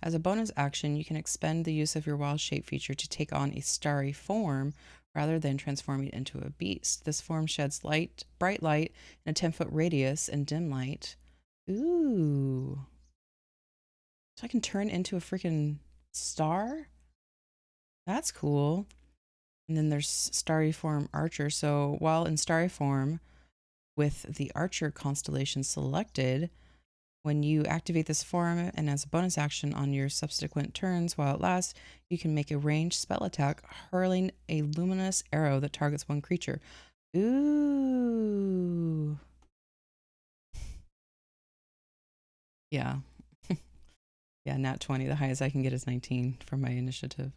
As a bonus action, you can expend the use of your wild shape feature to take on a starry form rather than transforming into a beast. This form sheds bright light in a 10-foot radius and dim light. Ooh. So I can turn into a freaking star? That's cool. And then there's starry form archer. So while in starry form with the archer constellation selected, when you activate this form and as a bonus action on your subsequent turns while it lasts, you can make a ranged spell attack, hurling a luminous arrow that targets one creature. Ooh. Yeah. Yeah, nat 20. The highest I can get is 19 for my initiative.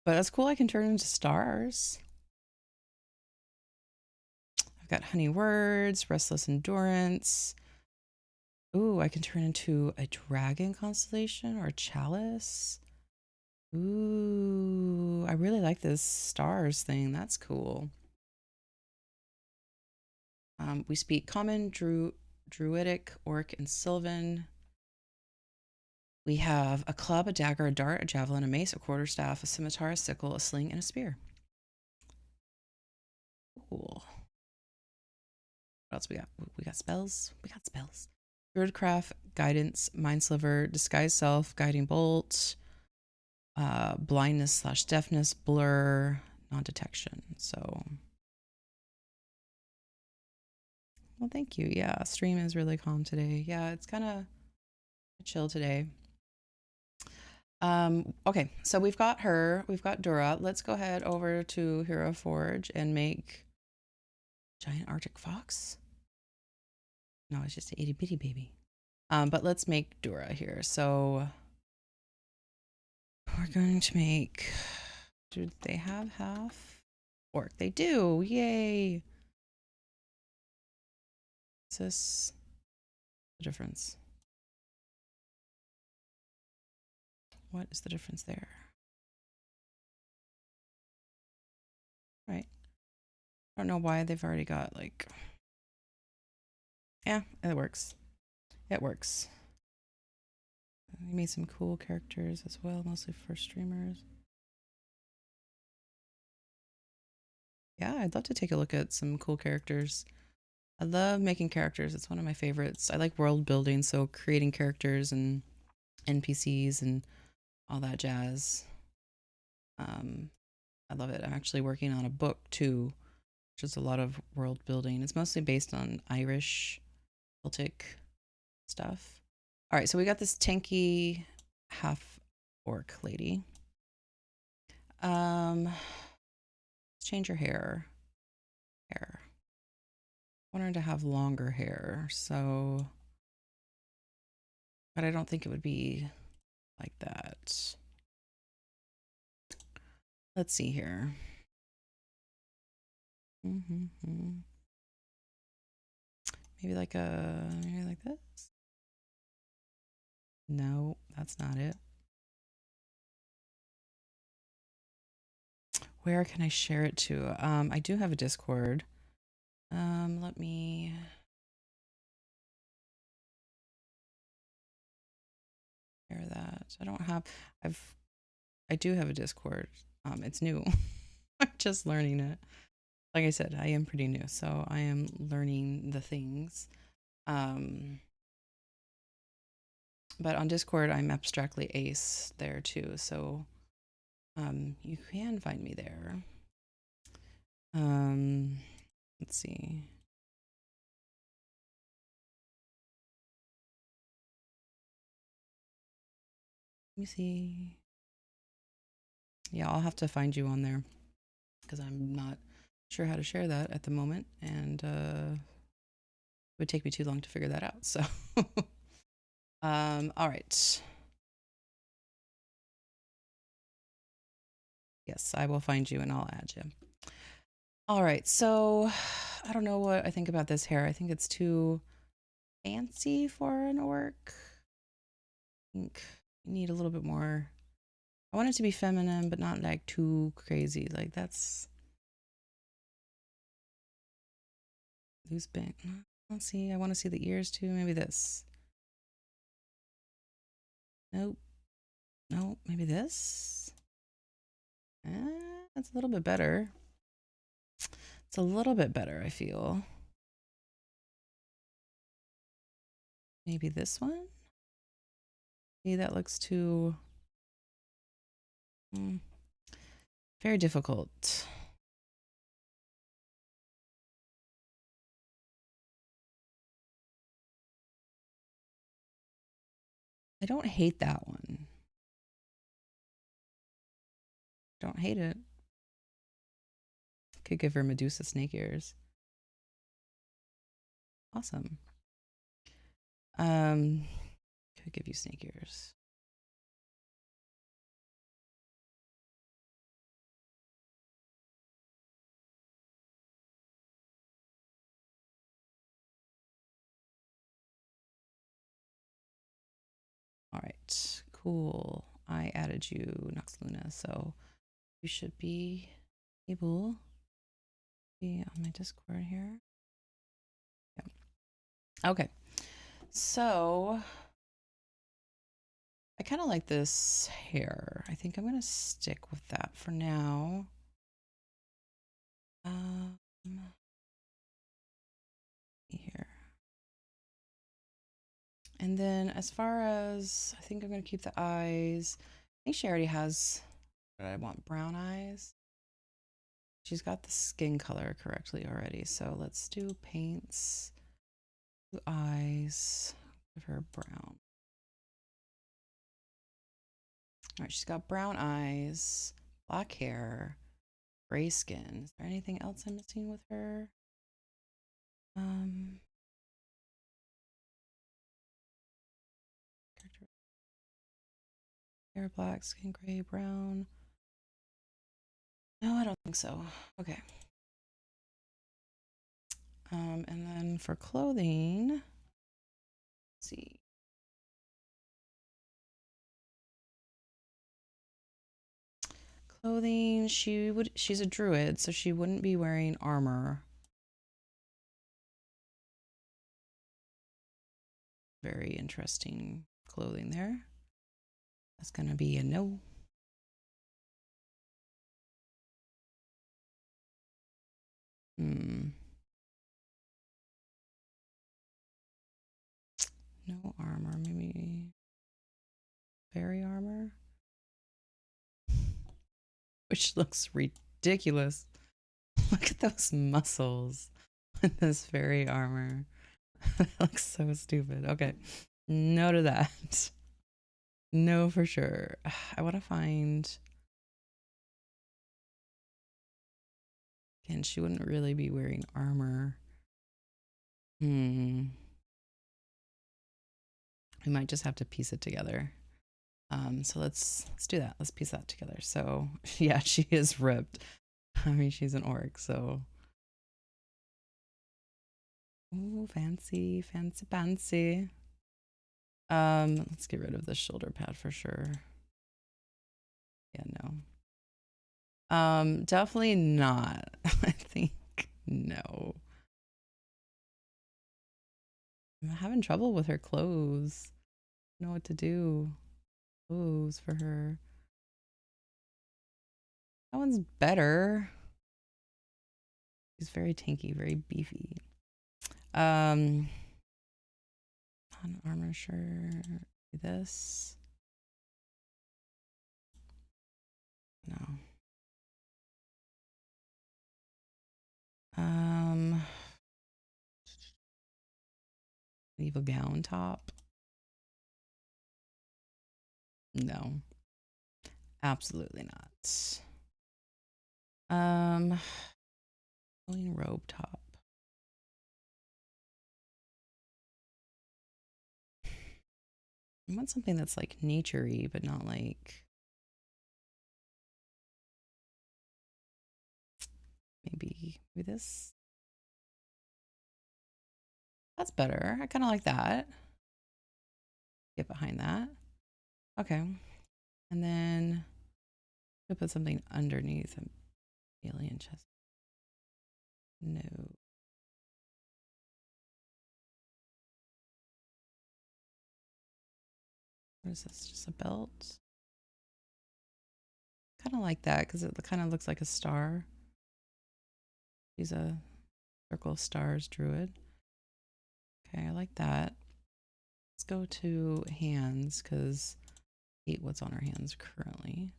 But that's cool. I can turn into stars. I've got honey words, restless endurance. Ooh, I can turn into a dragon constellation or a chalice. Ooh, I really like this stars thing. That's cool. We speak common, druidic, orc, and sylvan. We have a club, a dagger, a dart, a javelin, a mace, a quarterstaff, a scimitar, a sickle, a sling, and a spear. Cool. else we got? We got spells. We got spells. Druidcraft, guidance, mind sliver, disguise self, guiding bolt, blindness slash deafness, blur, non-detection. So, well, thank you. Yeah, stream is really calm today. Yeah, it's kind of chill today. Okay, so we've got her, we've got Dura. Let's go ahead over to Hero Forge and make giant Arctic fox. No, it's just an itty bitty baby. But let's make Dura here. So we're going to make, do they have half orc? They do, yay. Is this the difference? What is the difference there? Right. I don't know why they've already got like, yeah, it works. It works. We made some cool characters as well, mostly for streamers. Yeah, I'd love to take a look at some cool characters. I love making characters. It's one of my favorites. I like world building, so creating characters and NPCs and all that jazz. I love it. I'm actually working on a book too, which is a lot of world building. It's mostly based on Irish, Celtic stuff. All right, so we got this tanky half orc lady. Let's change her hair. I want her to have longer hair, so, but I don't think it would be like that. Let's see here. Maybe like maybe like this. No, that's not it. Where can I share it to? I do have a Discord. Let me. Share that. I don't have. I do have a Discord. It's new. I'm just learning it. Like I said, I am pretty new, so I am learning the things. But on Discord, I'm abstractly ace there too, so you can find me there. Let's see. Let me see. Yeah, I'll have to find you on there because I'm not sure how to share that at the moment, and it would take me too long to figure that out. So, all right. Yes, I will find you and I'll add you. All right, so I don't know what I think about this hair. I think it's too fancy for an orc. I think you need a little bit more. I want it to be feminine, but not like too crazy. Like that's loose bent. Let's see. I want to see the ears too. Maybe this. Nope. Nope. Maybe this. That's a little bit better. It's a little bit better, I feel. Maybe this one. See, that looks too very difficult. I don't hate that one. Don't hate it. Could give her Medusa snake ears. Awesome. Could give you snake ears. All right, cool. I added you, Nox Luna, so you should be able to be on my Discord here. Yeah. Okay, so I kind of like this hair. I think I'm gonna stick with that for now. here. And then as far as, I think I'm going to keep the eyes. I think she already has, but I want brown eyes. She's got the skin color correctly already. So let's do paints, do eyes, give her brown. All right, she's got brown eyes, black hair, gray skin. Is there anything else I'm missing with her? Hair black, skin gray, brown. No, I don't think so. Okay. And then for clothing, let's see. Clothing, she's a druid, so she wouldn't be wearing armor. Very interesting clothing there. That's gonna be a no. No armor, maybe fairy armor, which looks ridiculous. Look at those muscles in this fairy armor. That looks so stupid. Okay, no to that. No, for sure. I want to find. Again, she wouldn't really be wearing armor. We might just have to piece it together. So let's do that. Let's piece that together. So yeah, she is ripped. I mean, she's an orc, so. Ooh, fancy, fancy, fancy. Let's get rid of the shoulder pad for sure. Yeah, no. Definitely not. I think no. I'm having trouble with her clothes. I don't know what to do. Clothes for her. That one's better. She's very tanky, very beefy. On armor shirt. This. No. Medieval gown top. No. Absolutely not. Flowing robe top. I want something that's like nature-y, but not like maybe this. That's better. I kind of like that. Get behind that. Okay. And then to put something underneath an alien chest. No. What is this? Just a belt? Kind of like that because it kind of looks like a star. She's a circle of stars druid. Okay, I like that. Let's go to hands because hate what's on her hands currently.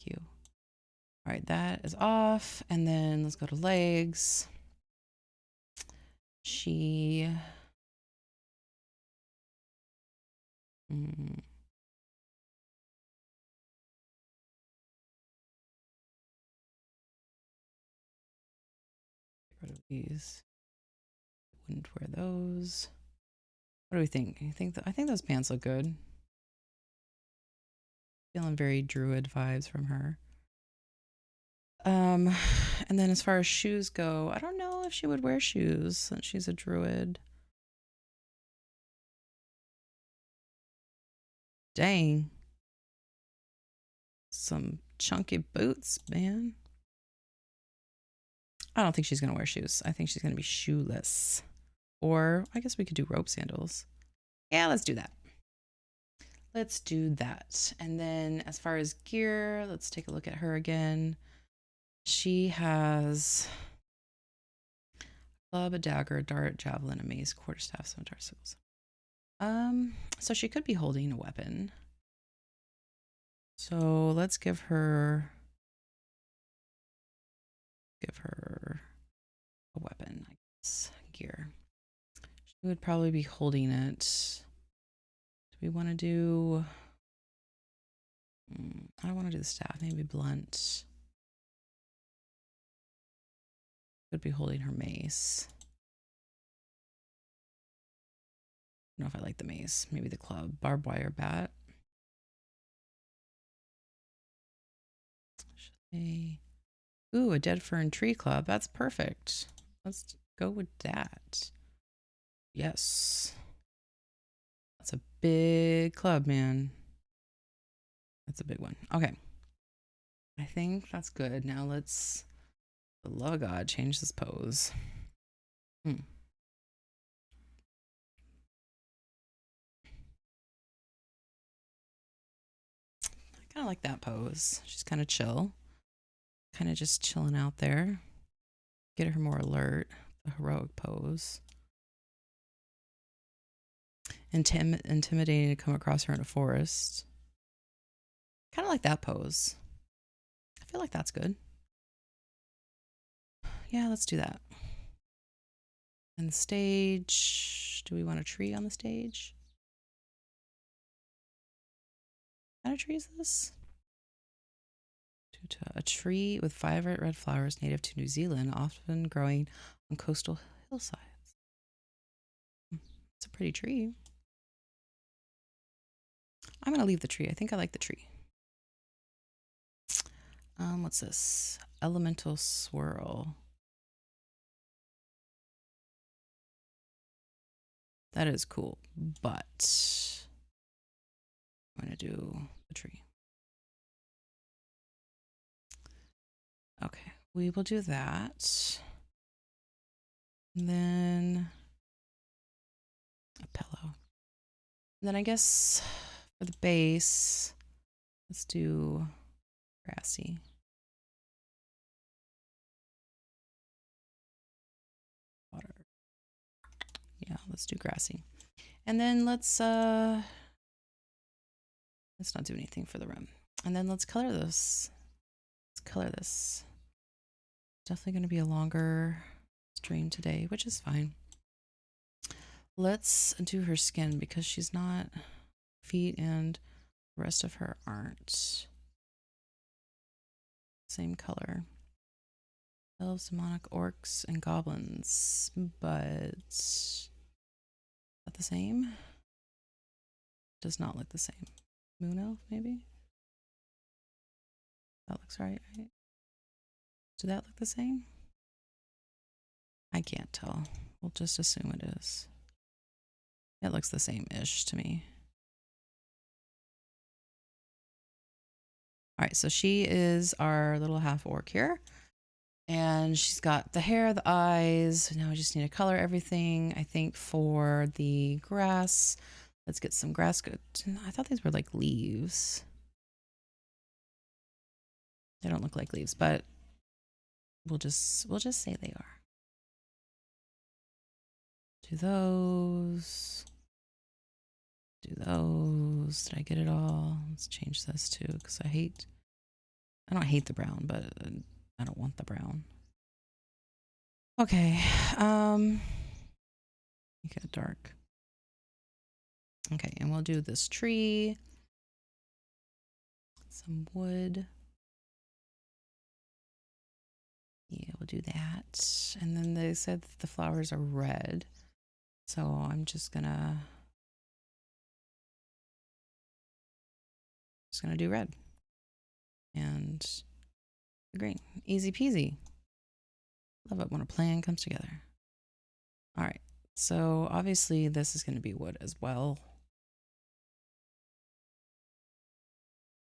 Thank you. All right, that is off. And then let's go to legs. She. Get rid of these. Wouldn't wear those. What do we think? I think those pants look good. Feeling very druid vibes from her. And then as far as shoes go, I don't know if she would wear shoes since she's a druid. Dang. Some chunky boots, man. I don't think she's going to wear shoes. I think she's going to be shoeless. Or I guess we could do rope sandals. Yeah, let's do that. Let's do that. And then as far as gear, let's take a look at her again. She has Club, a dagger, a dart, javelin, a mace, quarterstaff, scimitar, sickles. So she could be holding a weapon. So let's give her a weapon, I guess. Gear. She would probably be holding it. Do we want to do... I don't want to do the staff. Maybe blunt. Could be holding her mace. I don't know if I like the mace. Maybe the club. Barbed wire bat. Ooh, a dead fern tree club. That's perfect. Let's go with that. Yes. That's a big club, man. That's a big one. Okay. I think that's good. Now let's, for the love of God, change this pose. I kind of like that pose. She's kind of chill. Kind of just chilling out there. Get her more alert. The heroic pose. Intimidating to come across her in a forest. Kind of like that pose. I feel like that's good. Yeah, let's do that. And the stage. Do we want a tree on the stage? What kind of tree is this? A tree with vibrant red flowers native to New Zealand, often growing on coastal hillsides. It's a pretty tree. I'm going to leave the tree. I think I like the tree. What's this? Elemental swirl. That is cool, but I'm going to do the tree. Okay, we will do that. And then a pillow. And then I guess for the base, let's do grassy. Water. Yeah, let's do grassy. And then let's not do anything for the room. And then let's color this. Let's color this. Definitely going to be a longer stream today, which is fine. Let's do her skin because she's not feet and the rest of her aren't. Same color. Elves, demonic, orcs, and goblins, but not the same. Does not look the same. Moon elf, maybe? That looks right? Does that look the same? I can't tell. We'll just assume it is. It looks the same-ish to me. All right, so she is our little half-orc here. And she's got the hair, the eyes. Now we just need to color everything. I think for the grass, let's get some grass. I thought these were like leaves. They don't look like leaves, but we'll just say they are. Do those. Do those. Did I get it all? Let's change this too, because I don't hate the brown, but I don't want the brown. Okay. Make it dark. Okay, and we'll do this tree. Some wood. Yeah, we'll do that. And then they said the flowers are red. So I'm just gonna do red. And the green. Easy peasy. Love it when a plan comes together. All right. So obviously this is going to be wood as well.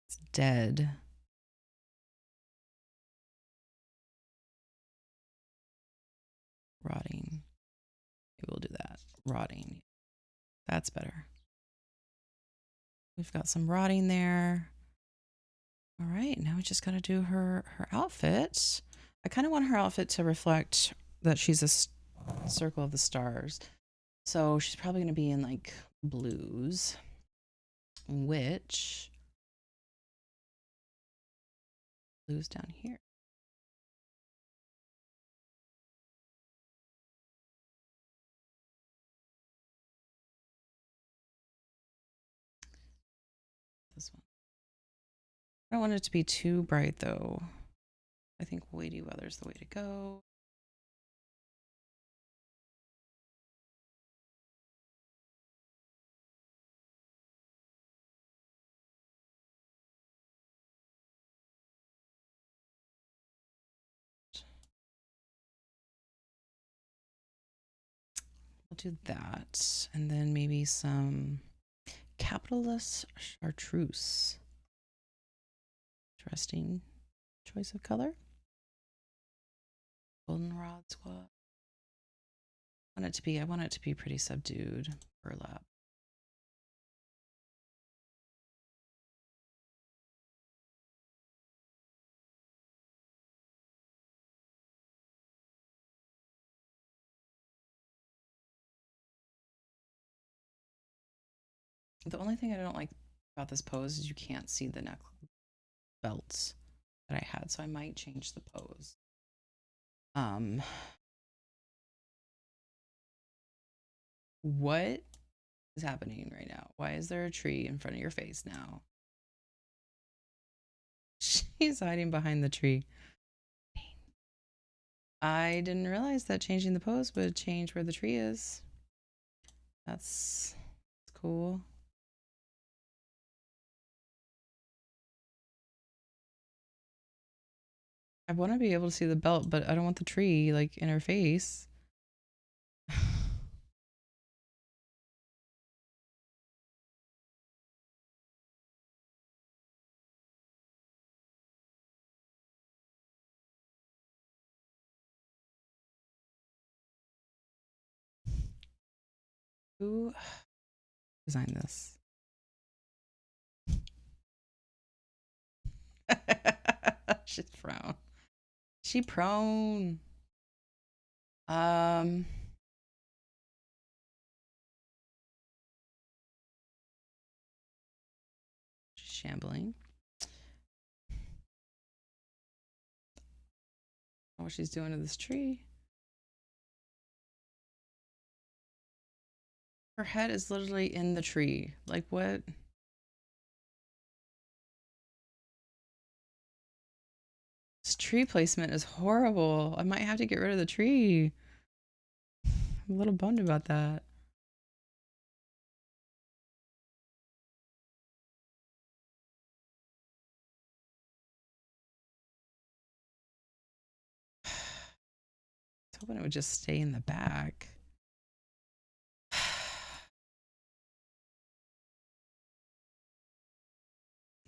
It's dead. Rotting. Maybe we'll do that. Rotting. That's better. We've got some rotting there. All right. Now we just got to do her outfit. I kind of want her outfit to reflect that she's a circle of the stars. So she's probably going to be in like blues, which blues down here. This one. I don't want it to be too bright though. I think weighty weather's the way to go. We'll do that. And then maybe some capitalist chartreuse. Interesting choice of color. Goldenrod squad. I want it to be pretty subdued. Burlap. The only thing I don't like about this pose is you can't see the neck belts that I had, so I might change the pose. What is happening right now? Why is there a tree in front of your face now? She's hiding behind the tree. I didn't realize that changing the pose would change where the tree is. That's cool. I want to be able to see the belt, but I don't want the tree like in her face. Who designed this? She's prone. She prone. She's shambling. What she's doing to this tree. Her head is literally in the tree. Like what? This tree placement is horrible. I might have to get rid of the tree. I'm a little bummed about that. I was hoping it would just stay in the back.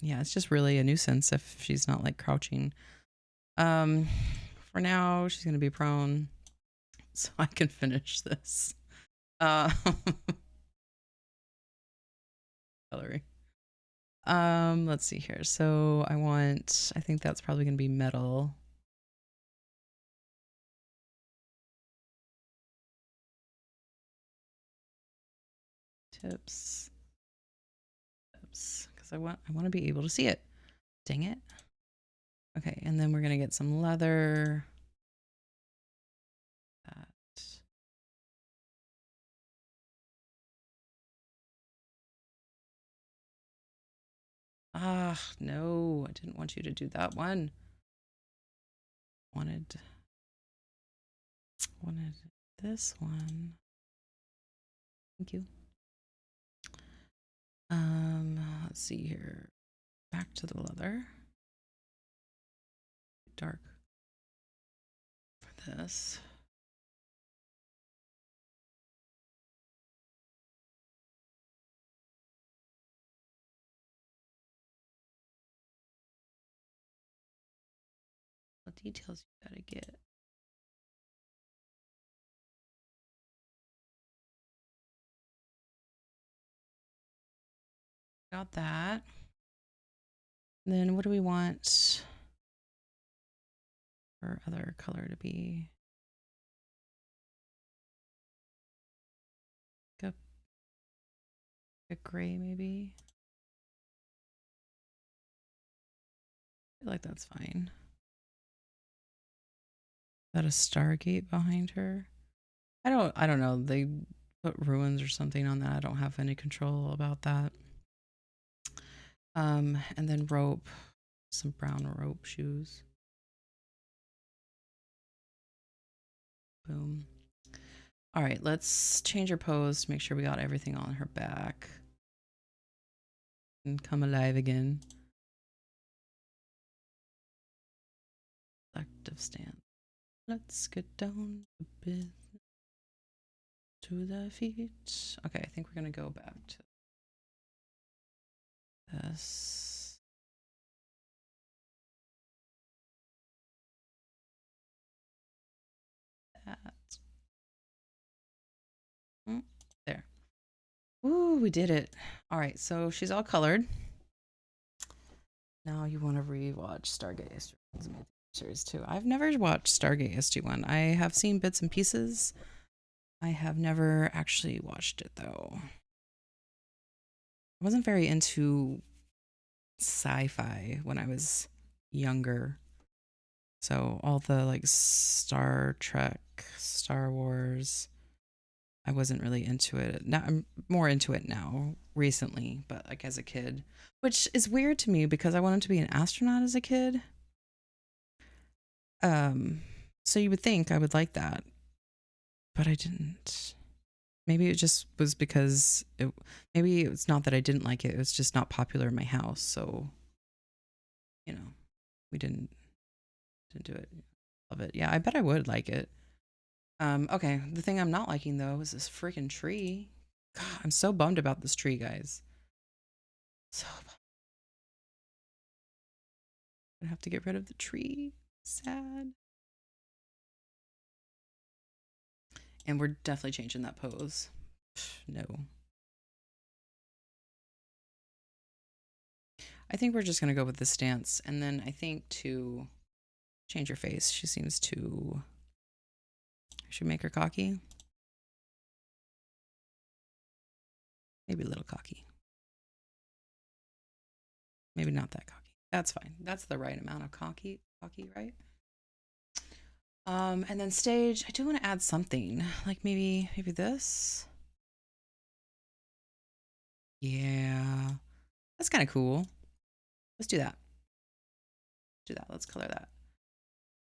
Yeah, it's just really a nuisance if she's not like crouching. For now, she's gonna be prone, so I can finish this. Coloring. Let's see here. So I think that's probably gonna be metal. Tips. Because I want to be able to see it. Dang it. Okay, and then we're gonna get some leather. That. Ah, no, I didn't want you to do that one. Wanted this one. Thank you. Let's see here. Back to the leather. Dark for this. What details you gotta get? Got that. Then what do we want for other color to be? A gray maybe. I feel like that's fine. Is that a Stargate behind her? I don't know. They put ruins or something on that. I don't have any control about that. And then rope, some brown rope shoes. Boom. All right, let's change her pose to make sure we got everything on her back. And come alive again. Collective stance. Let's get down to business. To the feet. Okay, I think we're gonna go back to this. That. There. Ooh, we did it. All right, so she's all colored. Now you want to rewatch Stargate series 2. I've never watched Stargate SG1. I have seen bits and pieces. I have never actually watched it though. I wasn't very into sci-fi when I was younger. So all the like Star Trek, Star Wars, I wasn't really into it. Now I'm more into it now recently, but like as a kid, which is weird to me because I wanted to be an astronaut as a kid. So you would think I would like that, but I didn't. Maybe it just was because maybe it's not that I didn't like it. It was just not popular in my house. So, you know, we didn't do it. Love it. Yeah, I bet I would like it. Okay. The thing I'm not liking though is this freaking tree. God, I'm so bummed about this tree, guys. So bummed. I'm gonna have to get rid of the tree. Sad. And we're definitely changing that pose. No. I think we're just gonna go with the stance, and then I think to change her face, she seems to. I should make her cocky. Maybe a little cocky. Maybe not that cocky. That's fine. That's the right amount of cocky, right? And then stage, I do want to add something. Like maybe this. Yeah. That's kind of cool. Let's do that. Let's color that.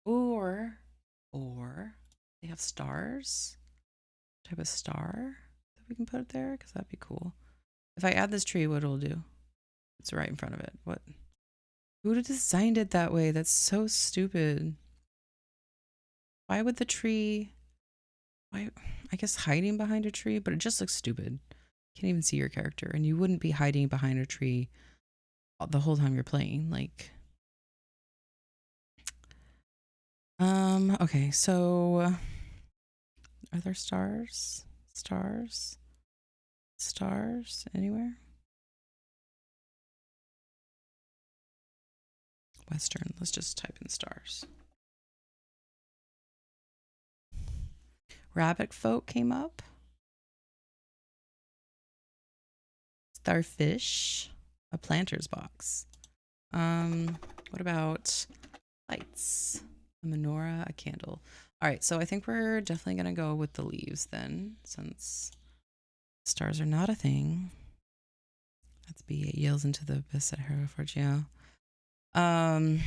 Or they have stars. Type of star that we can put it there because that'd be cool. If I add this tree, what it'll do? It's right in front of it. What? Who designed it that way? That's so stupid. Why would the tree? Why? I guess hiding behind a tree, but it just looks stupid. You can't even see your character, and you wouldn't be hiding behind a tree the whole time you're playing. Like, okay, so are there stars? Stars anywhere? Western. Let's just type in stars. Rabbit folk came up. Starfish. A planter's box. What about lights? A menorah, a candle. All right, so I think we're definitely gonna go with the leaves then, since stars are not a thing. That's B. It yells into the abyss at Hereford, yeah. But I'm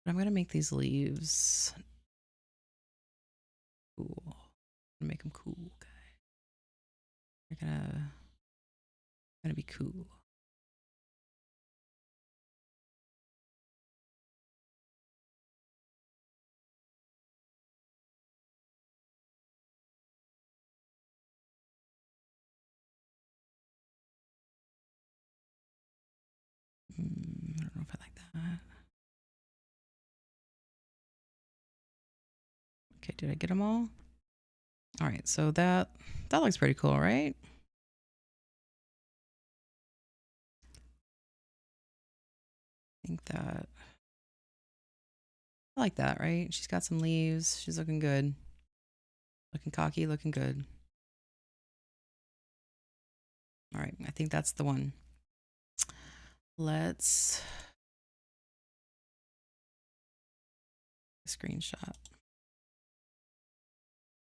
gonna make these leaves cool. I'm gonna make them cool, okay? They're gonna be cool. I don't know if I like that. Okay, did I get them all? All right, so that looks pretty cool, right? I think that I like that, right? She's got some leaves. She's looking good. Looking cocky, looking good. All right, I think that's the one. Let's screenshot.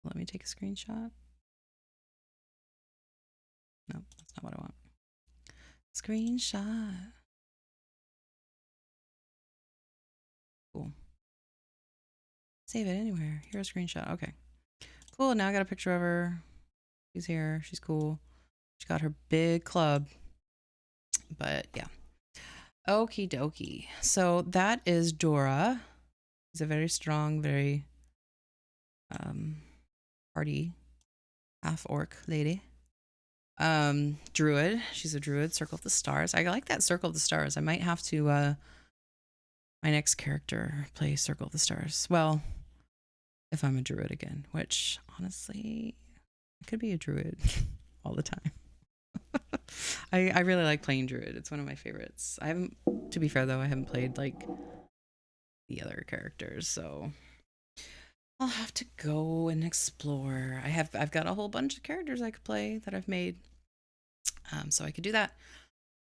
Let me take a screenshot. No, that's not what I want. Screenshot. Cool. Save it anywhere. Here's a screenshot. Okay. Cool. Now I got a picture of her. She's here. She's cool. She got her big club. But yeah. Okie dokie. So that is Dura. She's a very strong, very hardy half-orc lady. Druid. She's a druid. Circle of the Stars. I like that Circle of the Stars. I might have to my next character play Circle of the Stars. Well, if I'm a druid again, which honestly, I could be a druid all the time. I really like playing druid. It's one of my favorites. I haven't, to be fair though, I haven't played like the other characters, so I'll have to go and explore. I've got a whole bunch of characters I could play that I've made, so I could do that.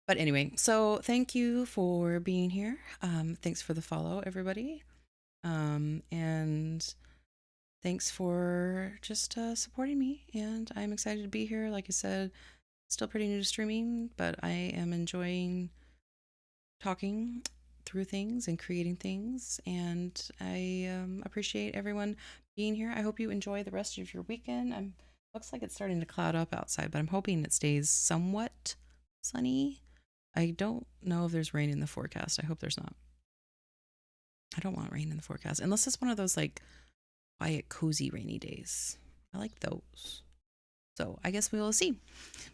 But anyway, so thank you for being here. Thanks for the follow, everybody, and thanks for just supporting me. And I'm excited to be here. Like I said, still pretty new to streaming, but I am enjoying talking through things and creating things. And I appreciate everyone being here. I hope you enjoy the rest of your weekend. Looks like it's starting to cloud up outside, but I'm hoping it stays somewhat sunny. I don't know if there's rain in the forecast. I hope there's not. I don't want rain in the forecast unless it's one of those like quiet, cozy rainy days. I like those. So I guess we will see.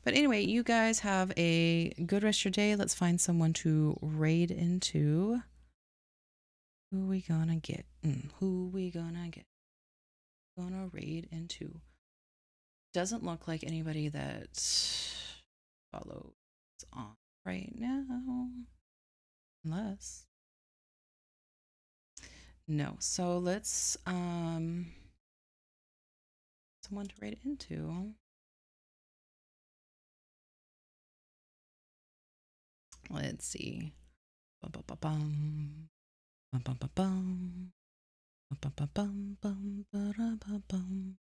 But anyway, you guys have a good rest of your day. Let's find someone to raid into. Who we gonna get? Who we gonna get? Gonna raid into. Doesn't look like anybody that follows on right now. Unless. No. So let's someone to raid into. Let's see. Bum, bum, bum, bum. Bum, bum, bum, bum. Bum, bum, bum, bum, bum, bum, bum.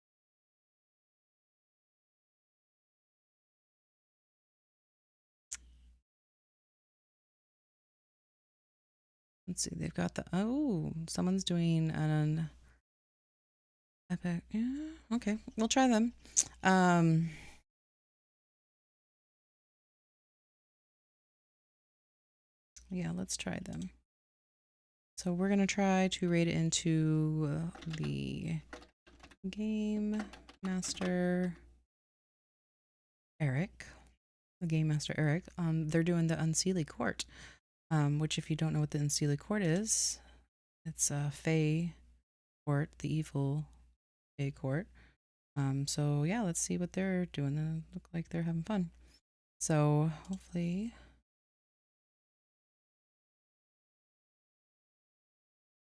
Let's see. They've got the someone's doing an epic. Yeah, okay. We'll try them. Yeah, let's try them. So we're gonna try to raid into the Game Master Eric. The Game Master Eric. They're doing the Unseelie Court. Which if you don't know what the Unseelie Court is, it's a Fae Court, the evil Fae Court. So yeah, let's see what they're doing. They look like they're having fun. So hopefully.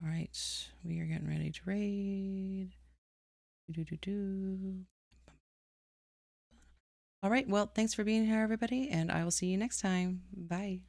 All right, we are getting ready to raid. All right, well, thanks for being here, everybody, and I will see you next time. Bye.